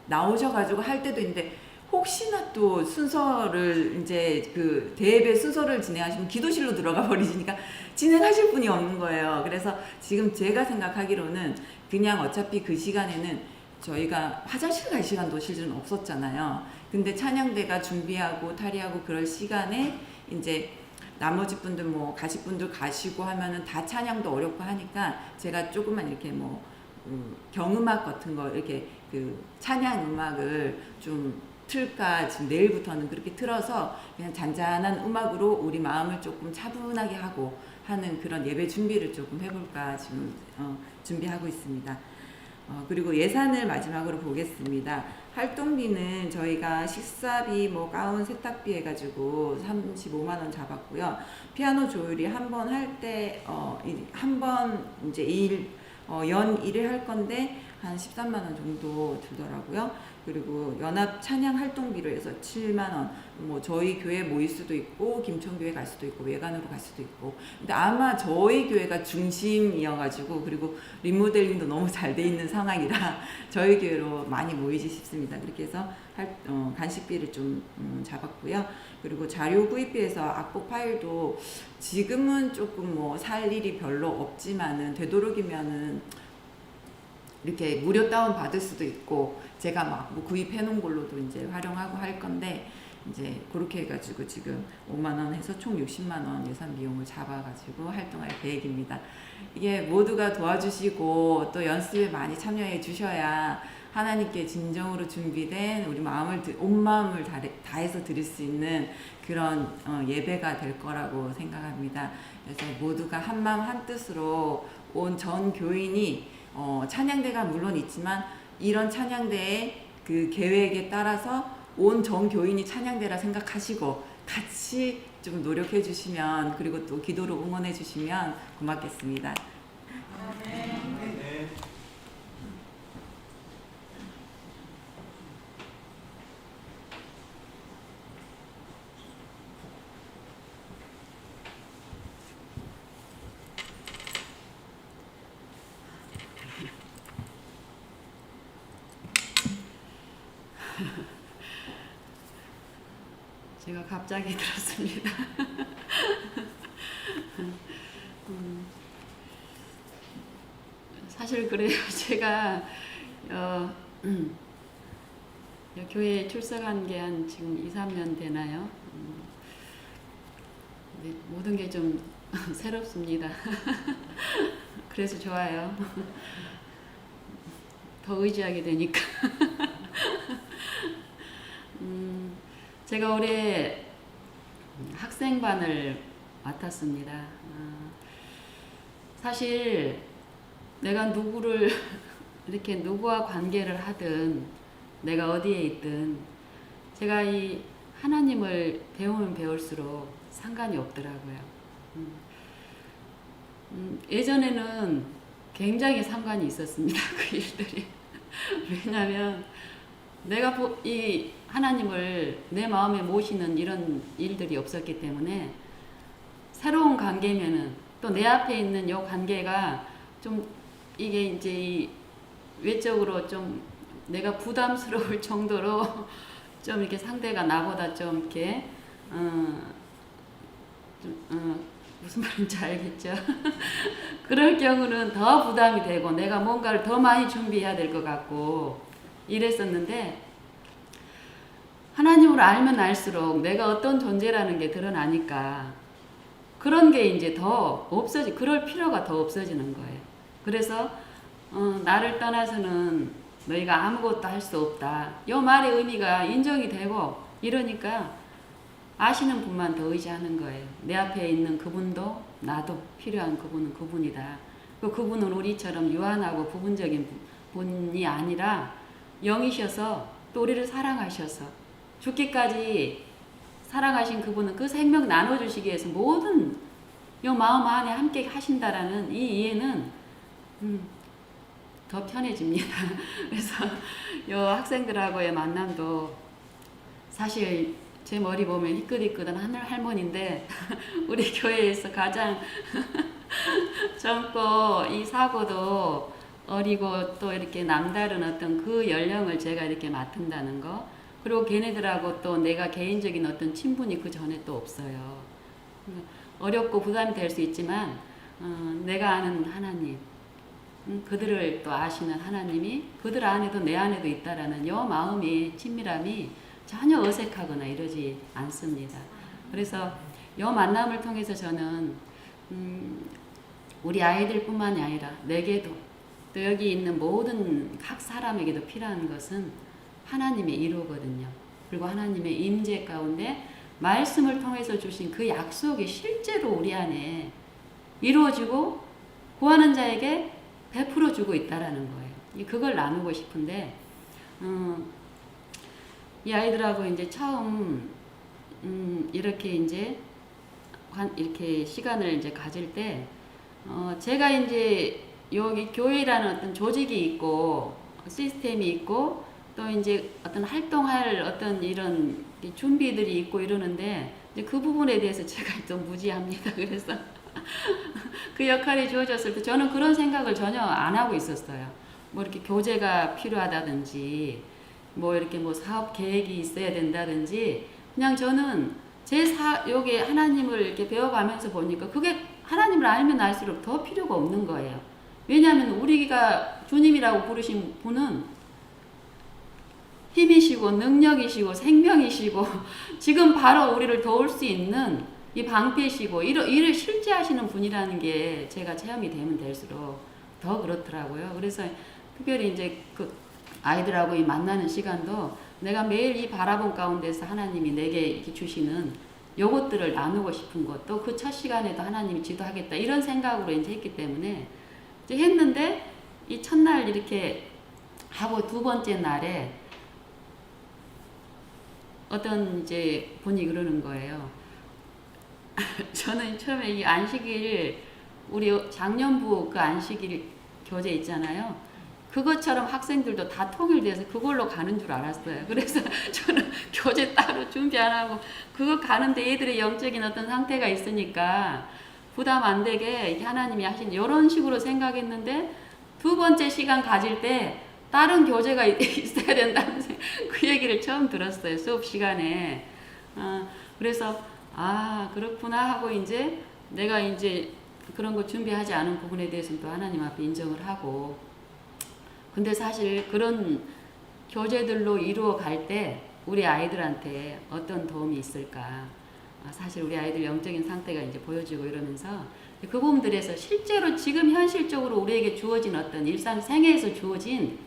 나오셔가지고 할 때도 있는데 혹시나 또 순서를 이제 그 대예배 순서를 진행하시면 기도실로 들어가 버리시니까 진행하실 분이 없는 거예요. 그래서 지금 제가 생각하기로는 그냥 어차피 그 시간에는 저희가 화장실 갈 시간도 실은 없었잖아요. 근데 찬양대가 준비하고 탈의하고 그럴 시간에 이제 나머지 분들 뭐 가실 분들 가시고 하면은 다 찬양도 어렵고 하니까 제가 조금만 이렇게 뭐 경음악 같은 거 이렇게 그 찬양 음악을 좀 틀까 지금 내일부터는 그렇게 틀어서 그냥 잔잔한 음악으로 우리 마음을 조금 차분하게 하고 하는 그런 예배 준비를 조금 해볼까 지금 준비하고 있습니다. 그리고 예산을 마지막으로 보겠습니다. 활동비는 저희가 식사비, 뭐 가운, 세탁비 해가지고 35만 원 잡았고요. 피아노 조율이 한 번 할 때 한 번 이제 연 1회 할 건데 한 13만 원 정도 들더라고요. 그리고 연합 찬양 활동비로 해서 7만 원. 뭐 저희 교회 모일 수도 있고 김천교회 갈 수도 있고 외관으로 갈 수도 있고. 근데 아마 저희 교회가 중심이어가지고 그리고 리모델링도 너무 잘 돼 있는 상황이라 저희 교회로 많이 모이지 싶습니다. 그렇게 해서 간식비를 좀 잡았고요. 그리고 자료 구입비에서 악보 파일도 지금은 조금 뭐 살 일이 별로 없지만은 되도록이면은 이렇게 무료 다운 받을 수도 있고 제가 막 뭐 구입해 놓은 걸로도 이제 활용하고 할 건데 이제 그렇게 해가지고 지금 5만 원 해서 총 60만 원 예산 비용을 잡아가지고 활동할 계획입니다. 이게 모두가 도와주시고 또 연습에 많이 참여해 주셔야 하나님께 진정으로 준비된 우리 마음을 온 마음을 다해서 드릴 수 있는 그런 예배가 될 거라고 생각합니다. 그래서 모두가 한 마음 한 뜻으로 온 전 교인이 찬양대가 물론 있지만 이런 찬양대의 그 계획에 따라서 온 전 교인이 찬양대라 생각하시고 같이 좀 노력해 주시면 그리고 또 기도로 응원해 주시면 고맙겠습니다. 네. 제가 갑자기 들었습니다. 사실 그래요. 제가 교회에 출석한 게 한 지금 2, 3년 되나요? 근데 모든 게 좀 새롭습니다. 그래서 좋아요. 더 의지하게 되니까. 제가 올해 학생반을 맡았습니다. 사실 내가 누구를 이렇게 누구와 관계를 하든 내가 어디에 있든 제가 이 하나님을 배우면 배울수록 상관이 없더라고요. 예전에는 굉장히 상관이 있었습니다. 그 일들이. 왜냐하면 내가 이 하나님을 내 마음에 모시는 이런 일들이 없었기 때문에 새로운 관계면은 또 내 앞에 있는 요 관계가 좀 이게 이제 이 외적으로 좀 내가 부담스러울 정도로 좀 이렇게 상대가 나보다 좀 이렇게 무슨 말인지 알겠죠? 그럴 경우는 더 부담이 되고 내가 뭔가를 더 많이 준비해야 될 것 같고 이랬었는데 하나님을 알면 알수록 내가 어떤 존재라는 게 드러나니까 그런 게 이제 더 그럴 필요가 더 없어지는 거예요. 그래서 나를 떠나서는 너희가 아무것도 할 수 없다. 이 말의 의미가 인정이 되고 이러니까 아시는 분만 더 의지하는 거예요. 내 앞에 있는 그분도 나도 필요한 그분은 그분이다. 그분은 우리처럼 유한하고 부분적인 분이 아니라 영이셔서 또 우리를 사랑하셔서 죽기까지 사랑하신 그분은 그 생명 나눠주시기 위해서 모든 요 마음 안에 함께 하신다라는 이 이해는 더 편해집니다. 그래서 요 학생들하고의 만남도 사실 제 머리 보면 희끗희끗한 할머니인데 우리 교회에서 가장 젊고 이 사고도 어리고 또 이렇게 남다른 어떤 그 연령을 제가 이렇게 맡은다는 거 그리고 걔네들하고 또 내가 개인적인 어떤 친분이 그 전에 또 없어요. 어렵고 부담이 될 수 있지만 내가 아는 하나님 그들을 또 아시는 하나님이 그들 안에도 내 안에도 있다라는 요 마음이 친밀함이 전혀 어색하거나 이러지 않습니다. 그래서 요 만남을 통해서 저는 우리 아이들뿐만이 아니라 내게도 또 여기 있는 모든 각 사람에게도 필요한 것은 하나님의 이루거든요. 그리고 하나님의 임재 가운데 말씀을 통해서 주신 그 약속이 실제로 우리 안에 이루어지고 구하는 자에게 베풀어 주고 있다라는 거예요. 그걸 나누고 싶은데 이 아이들하고 이제 처음 이렇게 이제 이렇게 시간을 이제 가질 때 제가 이제 여기 교회라는 어떤 조직이 있고 시스템이 있고 또 이제 어떤 활동할 어떤 이런 준비들이 있고 이러는데 이제 그 부분에 대해서 제가 좀 무지합니다. 그래서 그 역할이 주어졌을 때 저는 그런 생각을 전혀 안 하고 있었어요. 뭐 이렇게 교재가 필요하다든지 뭐 이렇게 뭐 사업 계획이 있어야 된다든지 그냥 저는 여기 하나님을 이렇게 배워가면서 보니까 그게 하나님을 알면 알수록 더 필요가 없는 거예요. 왜냐하면 우리가 주님이라고 부르신 분은 힘이시고 능력이시고 생명이시고 지금 바로 우리를 도울 수 있는 이 방패시고 이를 실제 하시는 분이라는 게 제가 체험이 되면 될수록 더 그렇더라고요. 그래서 특별히 이제 그 아이들하고 이 만나는 시간도 내가 매일 이 바라본 가운데서 하나님이 내게 이렇게 주시는 요것들을 나누고 싶은 것, 또 그 첫 시간에도 하나님이 지도하겠다 이런 생각으로 이제 했기 때문에 이제 했는데 이 첫날 이렇게 하고 두 번째 날에 어떤 이제 분이 그러는 거예요. 저는 처음에 이 안식일 우리 작년부 그 안식일 교재 있잖아요. 그것처럼 학생들도 다 통일돼서 그걸로 가는 줄 알았어요. 그래서 저는 교재 따로 준비 안 하고 그거 가는데 애들의 영적인 어떤 상태가 있으니까 부담 안 되게 하나님이 하신 이런 식으로 생각했는데 두 번째 시간 가질 때 다른 교재가 있어야 된다는 그 얘기를 처음 들었어요. 수업 시간에. 그래서 그렇구나 하고 이제 내가 이제 그런 거 준비하지 않은 부분에 대해서는 또 하나님 앞에 인정을 하고 근데 사실 그런 교재들로 이루어 갈 때 우리 아이들한테 어떤 도움이 있을까 사실 우리 아이들 영적인 상태가 이제 보여지고 이러면서 그 부분들에서 실제로 지금 현실적으로 우리에게 주어진 어떤 일상 생애에서 주어진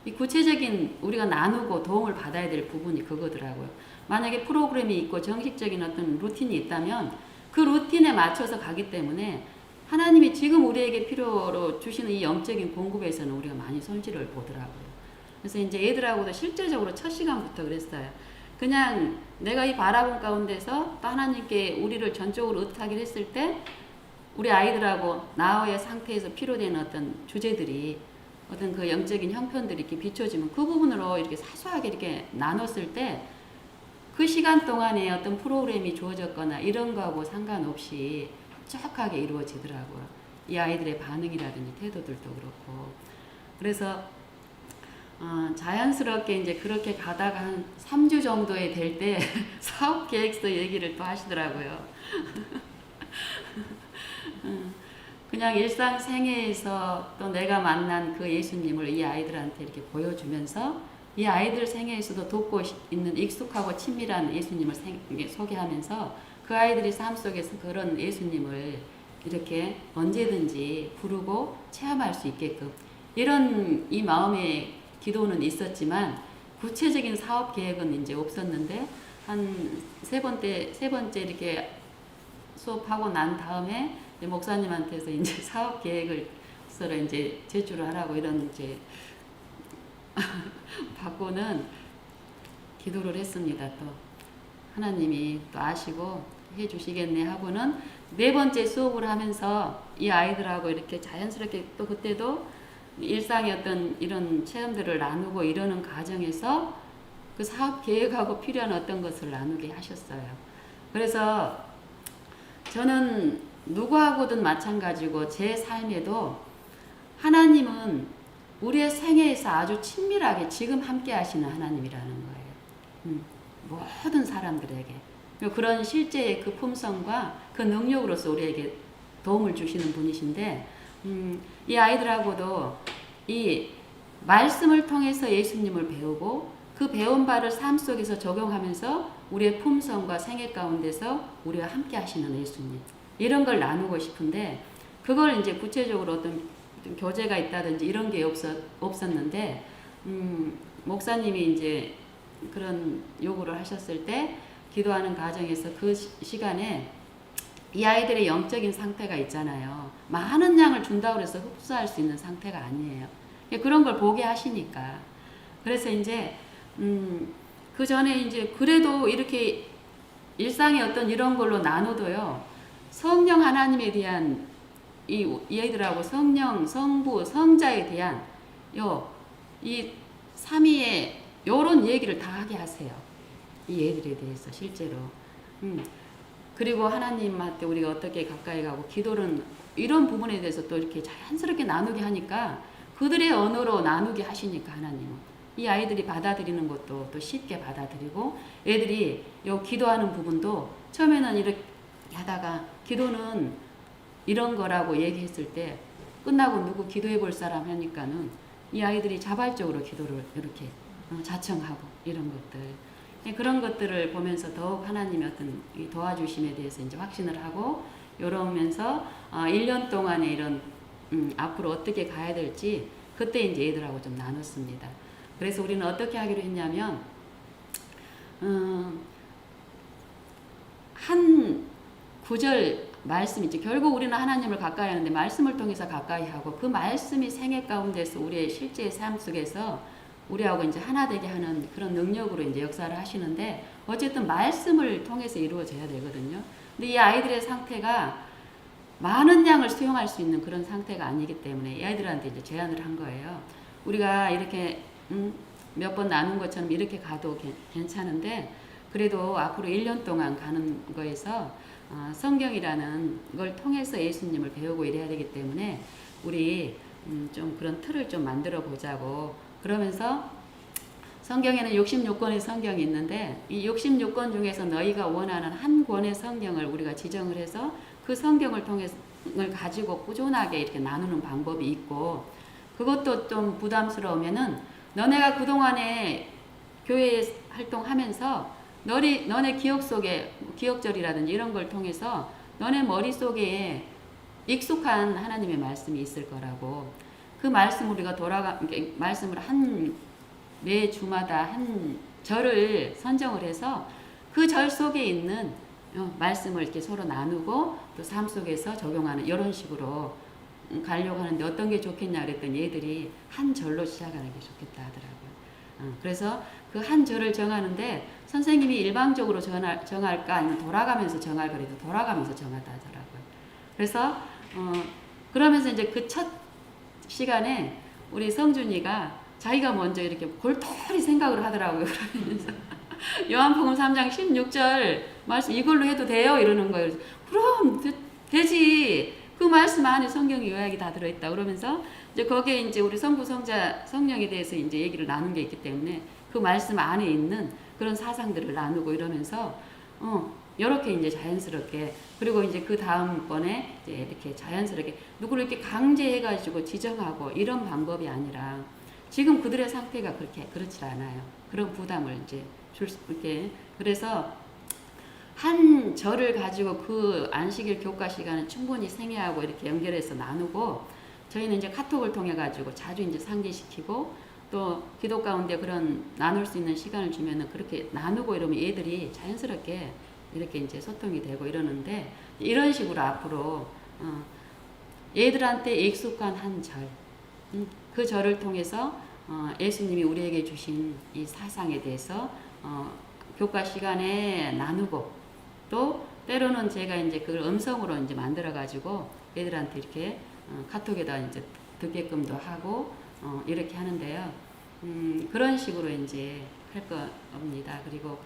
이 구체적인 우리가 나누고 도움을 받아야 될 부분이 그거더라고요. 만약에 프로그램이 있고 정식적인 어떤 루틴이 있다면 그 루틴에 맞춰서 가기 때문에 하나님이 지금 우리에게 필요로 주시는 이 영적인 공급에서는 우리가 많이 손실을 보더라고요. 그래서 이제 애들하고도 실제적으로 첫 시간부터 그랬어요. 그냥 내가 이 바라본 가운데서 또 하나님께 우리를 전적으로 의탁을 했을 때 우리 아이들하고 나의 상태에서 필요되는 어떤 주제들이 어떤 그 영적인 형편들이 이렇게 비춰지면 그 부분으로 이렇게 사소하게 이렇게 나눴을 때 그 시간 동안에 어떤 프로그램이 주어졌거나 이런 거하고 상관없이 쫙하게 이루어지더라고요. 이 아이들의 반응이라든지 태도들도 그렇고. 그래서 자연스럽게 이제 그렇게 가다가 한 3주 정도에 될 때 사업 계획서 얘기를 또 하시더라고요. 그냥 일상 생애에서 또 내가 만난 그 예수님을 이 아이들한테 이렇게 보여주면서 이 아이들 생애에서도 돕고 있는 익숙하고 친밀한 예수님을 소개하면서 그 아이들이 삶 속에서 그런 예수님을 이렇게 언제든지 부르고 체험할 수 있게끔 이런 이 마음의 기도는 있었지만 구체적인 사업 계획은 이제 없었는데 한 세 번째 이렇게 수업하고 난 다음에 이제 목사님한테서 이제 사업 계획을 서로 이제 제출을 하라고 이런 이제 받고는 기도를 했습니다. 또 하나님이 또 아시고 해주시겠네 하고는 4번째 수업을 하면서 이 아이들하고 이렇게 자연스럽게 또 그때도 일상의 어떤 이런 체험들을 나누고 이러는 과정에서 그 사업 계획하고 필요한 어떤 것을 나누게 하셨어요. 그래서 저는 누구하고든 마찬가지고 제 삶에도 하나님은 우리의 생애에서 아주 친밀하게 지금 함께 하시는 하나님이라는 거예요. 모든 사람들에게. 그런 실제의 그 품성과 그 능력으로서 우리에게 도움을 주시는 분이신데, 이 아이들하고도 이 말씀을 통해서 예수님을 배우고 그 배운 바를 삶 속에서 적용하면서 우리의 품성과 생애 가운데서 우리와 함께 하시는 예수님. 이런 걸 나누고 싶은데, 그걸 이제 구체적으로 어떤 교제가 있다든지 이런 게 없었는데, 목사님이 이제 그런 요구를 하셨을 때 기도하는 과정에서 그 시간에 이 아이들의 영적인 상태가 있잖아요. 많은 양을 준다고 해서 흡수할 수 있는 상태가 아니에요. 그런 걸 보게 하시니까. 그래서 이제 그 전에 이제 그래도 이렇게 일상의 어떤 이런 걸로 나눠도요. 성령 하나님에 대한 이 아이들하고 성령, 성부, 성자에 대한 이 삼위의 요런 얘기를 다 하게 하세요. 이 애들에 대해서 실제로. 그리고 하나님한테 우리가 어떻게 가까이 가고 기도는 이런 부분에 대해서 또 이렇게 자연스럽게 나누게 하니까 그들의 언어로 나누게 하시니까 하나님은 이 아이들이 받아들이는 것도 또 쉽게 받아들이고 애들이 요 기도하는 부분도 처음에는 이렇게 하다가 기도는 이런 거라고 얘기했을 때 끝나고 누구 기도해 볼 사람 하니까는 이 아이들이 자발적으로 기도를 이렇게 자청하고 이런 것들 그런 것들을 보면서 더욱 하나님의 어떤 도와주심에 대해서 이제 확신을 하고 이러면서 1년 동안에 이런 앞으로 어떻게 가야 될지 그때 이제 애들하고 좀 나눴습니다. 그래서 우리는 어떻게 하기로 했냐면 한 구절 말씀이지 결국 우리는 하나님을 가까이 하는데 말씀을 통해서 가까이 하고 그 말씀이 생애 가운데서 우리의 실제 삶 속에서 우리하고 이제 하나 되게 하는 그런 능력으로 이제 역사를 하시는데 어쨌든 말씀을 통해서 이루어져야 되거든요. 근데 이 아이들의 상태가 많은 양을 수용할 수 있는 그런 상태가 아니기 때문에 이 아이들한테 이제 제안을 한 거예요. 우리가 이렇게 몇 번 나눈 것처럼 이렇게 가도 괜찮은데 그래도 앞으로 1년 동안 가는 거에서 성경이라는 걸 통해서 예수님을 배우고 이래야 되기 때문에 우리 좀 그런 틀을 좀 만들어 보자고 그러면서 성경에는 66권의 성경이 있는데 이 66권 중에서 너희가 원하는 한 권의 성경을 우리가 지정을 해서 그 성경을 통해서 가지고 꾸준하게 이렇게 나누는 방법이 있고 그것도 좀 부담스러우면은 너네가 그동안에 교회 활동하면서 너네 기억 속에 기억절이라든지 이런 걸 통해서 너네 머릿속에 익숙한 하나님의 말씀이 있을 거라고 그 말씀 우리가 말씀을 매 주마다 한 절을 선정을 해서 그 절 속에 있는 말씀을 이렇게 서로 나누고 또 삶 속에서 적용하는 이런 식으로 가려고 하는데 어떤 게 좋겠냐 그랬더니 얘들이 한 절로 시작하는 게 좋겠다 하더라고요. 그래서 그 한 절을 정하는데 선생님이 일방적으로 정할까 아니면 돌아가면서 정할 거래도 돌아가면서 정하다 하더라고요. 그래서 그러면서 이제 그 첫 시간에 우리 성준이가 자기가 먼저 이렇게 골똘히 생각을 하더라고요. 그러면서 요한복음 3장 16절 말씀 이걸로 해도 돼요? 이러는 거예요. 그럼 되지. 그 말씀 안에 성경 요약이 다 들어있다. 그러면서 이제 거기에 이제 우리 성부, 성자, 성령에 대해서 이제 얘기를 나눈 게 있기 때문에 그 말씀 안에 있는 그런 사상들을 나누고 이러면서 이렇게 이제 자연스럽게 그리고 이제 그 다음번에 이제 이렇게 자연스럽게 누구를 이렇게 강제해가지고 지정하고 이런 방법이 아니라 지금 그들의 상태가 그렇지 않아요. 그런 부담을 이제 이렇게 그래서 한 절을 가지고 그 안식일 교과 시간을 충분히 생애하고 이렇게 연결해서 나누고 저희는 이제 카톡을 통해 가지고 자주 이제 상기시키고 또 기도 가운데 그런 나눌 수 있는 시간을 주면은 그렇게 나누고 이러면 얘들이 자연스럽게 이렇게 이제 소통이 되고 이러는데 이런 식으로 앞으로 얘들한테 익숙한 한 절, 그 절을 통해서 예수님이 우리에게 주신 이 사상에 대해서 교과 시간에 나누고 또 때로는 제가 이제 그걸 음성으로 이제 만들어 가지고 애들한테 이렇게 카톡에다 이제 듣게끔도 하고 이렇게 하는데요. 그런 식으로 이제 할 겁니다. 그리고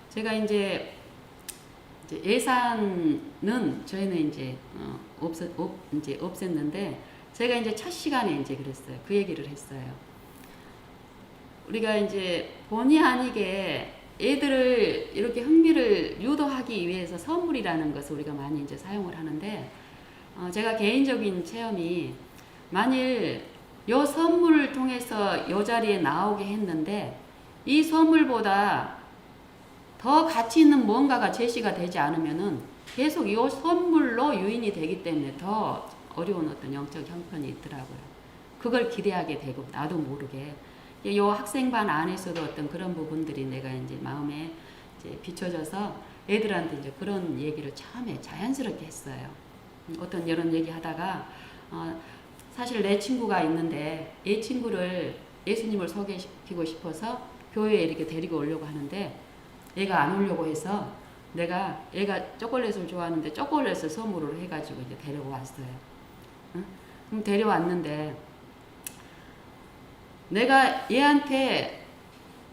제가 이제 예산은 저희는 이제 없앴는데 제가 이제 첫 시간에 이제 그랬어요. 그 얘기를 했어요. 우리가 이제 본의 아니게 애들을 이렇게 흥미를 유도하기 위해서 선물이라는 것을 우리가 많이 이제 사용을 하는데 제가 개인적인 체험이 만일 요 선물을 통해서 요 자리에 나오게 했는데 이 선물보다 더 가치 있는 뭔가가 제시가 되지 않으면은 계속 이 선물로 유인이 되기 때문에 더 어려운 어떤 영적 형편이 있더라고요. 그걸 기대하게 되고 나도 모르게 이 학생반 안에서도 어떤 그런 부분들이 내가 이제 마음에 이제 비춰져서 애들한테 이제 그런 얘기를 처음에 자연스럽게 했어요. 어떤 이런 얘기 하다가 사실 내 친구가 있는데 이 친구를 예수님을 소개시키고 싶어서 교회에 이렇게 데리고 오려고 하는데 얘가 안 오려고 해서 내가 얘가 초콜릿을 좋아하는데 초콜릿을 선물을 해가지고 이제 데려왔어요. 응? 그럼 데려왔는데 내가 얘한테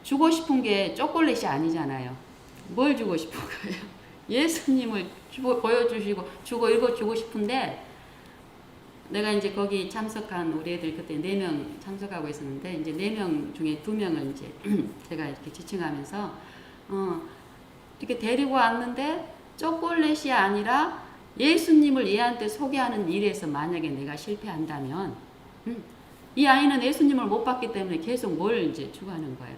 주고 싶은 게 초콜릿이 아니잖아요. 뭘 주고 싶은 거예요? 예수님을 보여주시고 이거 주고 싶은데 내가 이제 거기 참석한 우리 애들 그때 4명 참석하고 있었는데 이제 4명 중에 2명을 이제 제가 이렇게 지칭하면서 이렇게 데리고 왔는데 초콜릿이 아니라 예수님을 얘한테 소개하는 일에서 만약에 내가 실패한다면 이 아이는 예수님을 못 봤기 때문에 계속 뭘 이제 추구하는 거예요.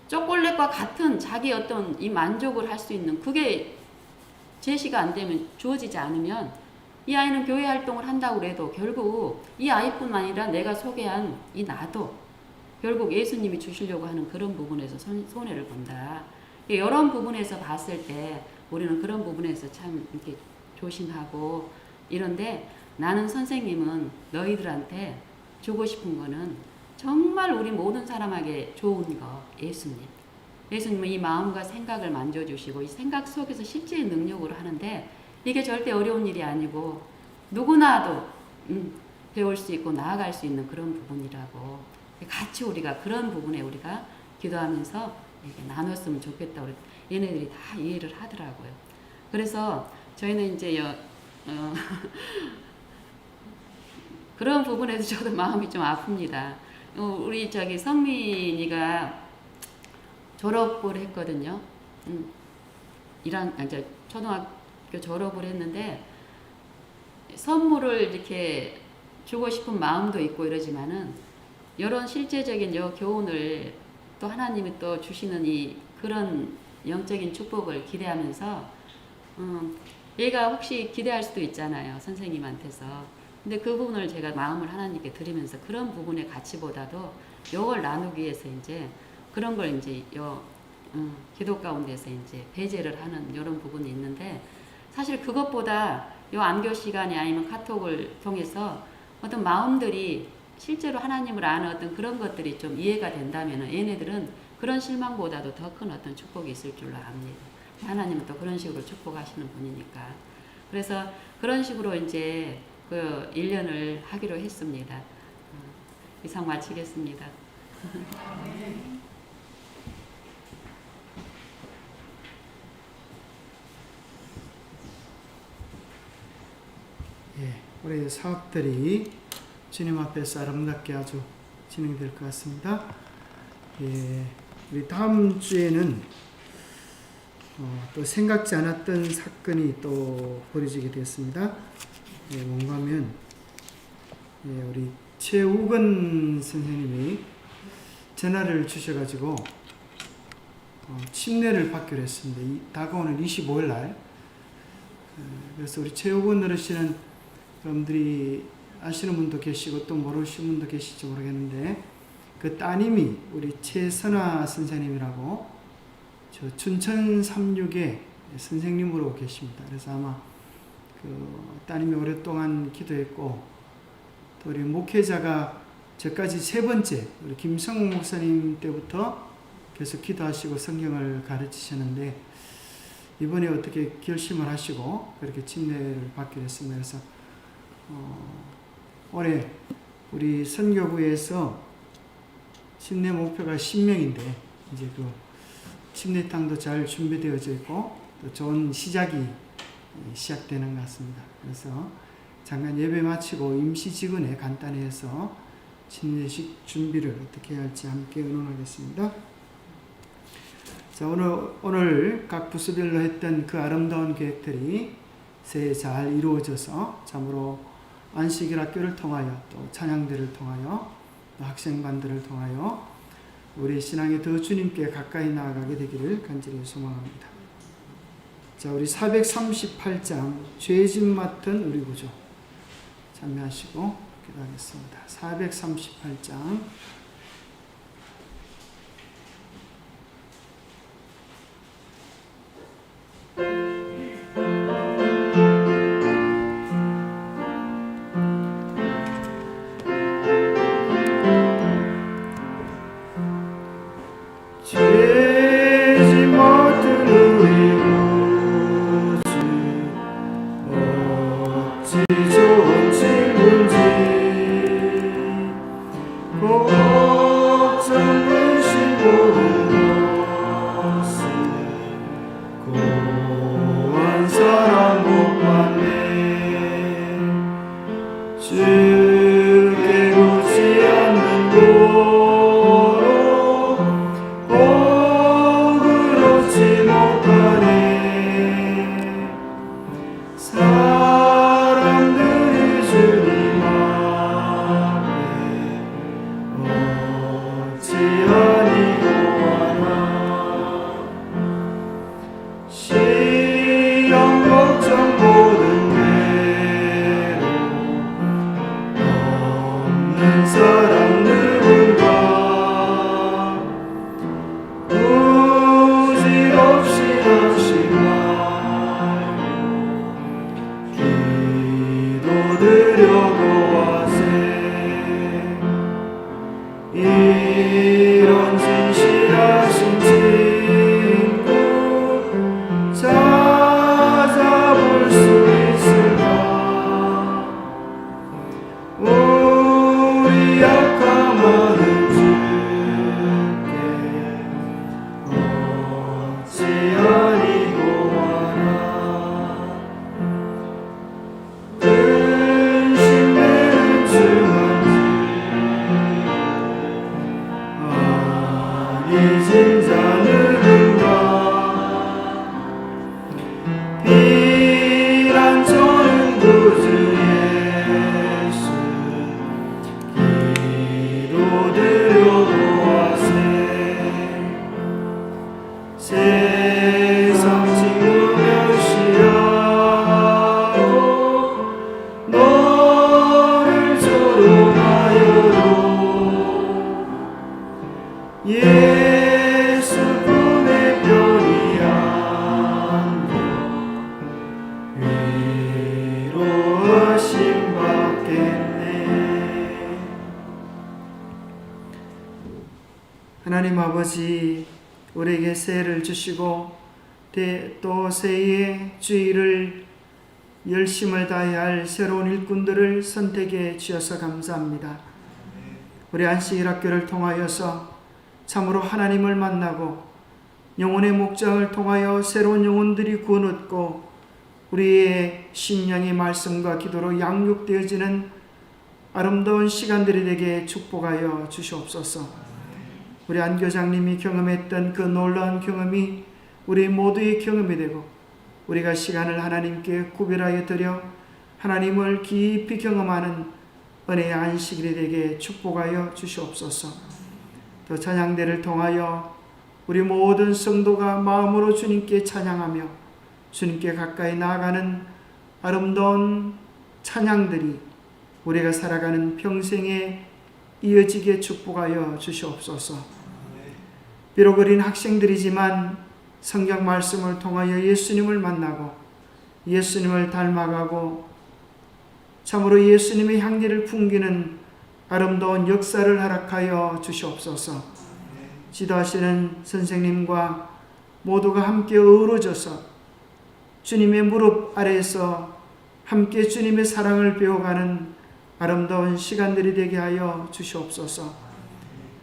초콜릿과 같은 자기 어떤 이 만족을 할 수 있는 그게 제시가 안 되면 주어지지 않으면 이 아이는 교회 활동을 한다고 해도 결국 이 아이뿐만 아니라 내가 소개한 이 나도 결국 예수님이 주시려고 하는 그런 부분에서 손해를 본다. 이런 부분에서 봤을 때 우리는 그런 부분에서 참 이렇게 조심하고 이런데 나는 선생님은 너희들한테 주고 싶은 거는 정말 우리 모든 사람에게 좋은 거 예수님. 예수님은 이 마음과 생각을 만져주시고 이 생각 속에서 실제의 능력으로 하는데 이게 절대 어려운 일이 아니고 누구나도 배울 수 있고 나아갈 수 있는 그런 부분이라고 같이 우리가 그런 부분에 우리가 기도하면서 이렇게 나눴으면 좋겠다고 얘네들이 다 이해를 하더라고요. 그래서 저희는 이제 그런 부분에서 저도 마음이 좀 아픕니다. 우리 성민이가 졸업을 했거든요. 초등학교 졸업을 했는데 선물을 이렇게 주고 싶은 마음도 있고 이러지만은 이런 실제적인 교훈을 또 하나님이 또 주시는 이 그런 영적인 축복을 기대하면서 얘가 혹시 기대할 수도 있잖아요. 선생님한테서. 근데 그 부분을 제가 마음을 하나님께 드리면서 그런 부분의 가치보다도 요걸 나누기 위해서 이제 그런 걸 이제 기도 가운데서 이제 배제를 하는 이런 부분이 있는데 사실 그것보다 요 안교 시간이 아니면 카톡을 통해서 어떤 마음들이 실제로 하나님을 아는 어떤 그런 것들이 좀 이해가 된다면은 얘네들은 그런 실망보다도 더 큰 어떤 축복이 있을 줄로 압니다. 하나님은 또 그런 식으로 축복하시는 분이니까. 그래서 그런 식으로 이제 그 1년을 하기로 했습니다. 이상 마치겠습니다. 예, 올해 사업들이 주님 앞에서 아름답게 아주 진행될 것 같습니다. 예, 우리 다음 주에는 또 생각지 않았던 사건이 또 벌어지게 되었습니다. 예, 뭔가 하면 예, 우리 최우건 선생님이 전화를 주셔가지고 침례를 받기로 했습니다. 다가오는 25일 날. 그래서 우리 최우건 어르신은 여러분들이 아시는 분도 계시고 또 모르시는 분도 계실지 모르겠는데 그 따님이 우리 최선화 선생님이라고 저 춘천 삼육의 선생님으로 계십니다. 그래서 아마 그 따님이 오랫동안 기도했고 또 우리 목회자가 저까지 세 번째 우리 김성욱 목사님 때부터 계속 기도하시고 성경을 가르치셨는데 이번에 어떻게 결심을 하시고 그렇게 침례를 받기로 했습니다. 그래서 올해 우리 선교부에서 침례 목표가 10명인데 이제 그 침례탕도 잘 준비되어져 있고 또 좋은 시작이 시작되는 것 같습니다. 그래서 잠깐 예배 마치고 임시직원에 간단히 해서 침례식 준비를 어떻게 해야 할지 함께 의논하겠습니다. 자, 오늘 각 부서별로 했던 그 아름다운 계획들이 새해 잘 이루어져서 참으로 안식일 학교를 통하여 또 찬양들을 통하여 또 학생반들을 통하여 우리 신앙에 더 주님께 가까이 나아가게 되기를 간절히 소망합니다. 자, 우리 438장 죄짐 맡은 우리 구조 참여하시고 기도하겠습니다. 438장 죄짐 맡은 우리 구주 어찌 좋은 친구인지 걱정 근심 모든 것을 고한 사랑 못 받네 주께 굳지 않는 고로 복을 얻지 못하네 사람들이 주님 앞에 어찌 아니고 하나 시험 걱정 모든 괴로 없는 사람 누군가 부질없이 하지 말고 기도드려고 하세 이런 진실하신 친구 찾아볼 수 있을까 우리 약함 많은 주께 어찌 아니고 하나 근심 내는 주한지 아니 진자는가 피난처는 구주 예수 기도드려고 하세 세상 친구 멸시하고 너를 조롱하여도 예수 품에 편히 안겨 위로하심 받겠네. 하나님 아버지 우리에게 새해를 주시고 또 새해의 주일을 열심을 다해야 할 새로운 일꾼들을 선택해 주셔서 감사합니다. 우리 안식일 학교를 통하여서 참으로 하나님을 만나고 영혼의 목장을 통하여 새로운 영혼들이 구원 얻고 우리의 심령의 말씀과 기도로 양육되어지는 아름다운 시간들이 되게 축복하여 주시옵소서. 우리 안 교장님이 경험했던 그 놀라운 경험이 우리 모두의 경험이 되고 우리가 시간을 하나님께 구별하여 드려 하나님을 깊이 경험하는 은혜의 안식일이 되게 축복하여 주시옵소서. 또 찬양대를 통하여 우리 모든 성도가 마음으로 주님께 찬양하며 주님께 가까이 나아가는 아름다운 찬양들이 우리가 살아가는 평생에 이어지게 축복하여 주시옵소서. 비록 어린 학생들이지만 성경 말씀을 통하여 예수님을 만나고 예수님을 닮아가고 참으로 예수님의 향기를 풍기는 아름다운 역사를 허락하여 주시옵소서. 지도하시는 선생님과 모두가 함께 어우러져서 주님의 무릎 아래에서 함께 주님의 사랑을 배워가는 아름다운 시간들이 되게 하여 주시옵소서.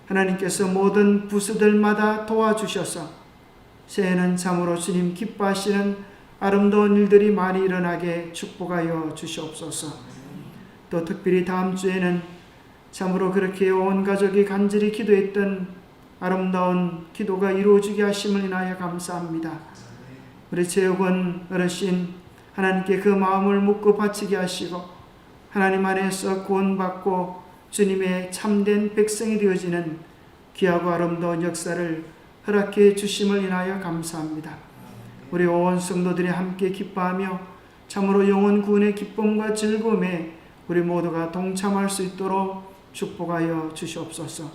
하나님께서 모든 부서들마다 도와주셔서 새해는 참으로 주님 기뻐하시는 아름다운 일들이 많이 일어나게 축복하여 주시옵소서. 또 특별히 다음 주에는 참으로 그렇게 온 가족이 간절히 기도했던 아름다운 기도가 이루어지게 하심을 인하여 감사합니다. 우리 재혁원 어르신 하나님께 그 마음을 묻고 바치게 하시고 하나님 안에서 구원받고 주님의 참된 백성이 되어지는 귀하고 아름다운 역사를 허락해 주심을 인하여 감사합니다. 우리 온 성도들이 함께 기뻐하며 참으로 영혼 구원의 기쁨과 즐거움에 우리 모두가 동참할 수 있도록 축복하여 주시옵소서.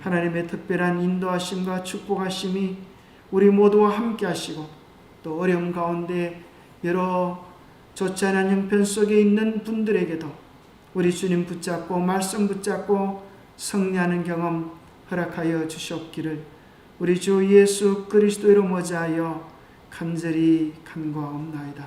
하나님의 특별한 인도하심과 축복하심이 우리 모두와 함께 하시고 또 어려움 가운데 여러 좋지 않은 형편 속에 있는 분들에게도 우리 주님 붙잡고 말씀 붙잡고 승리하는 경험 허락하여 주시옵기를 우리 주 예수 그리스도 이름으로 하여 간절히 간구하옵나이다.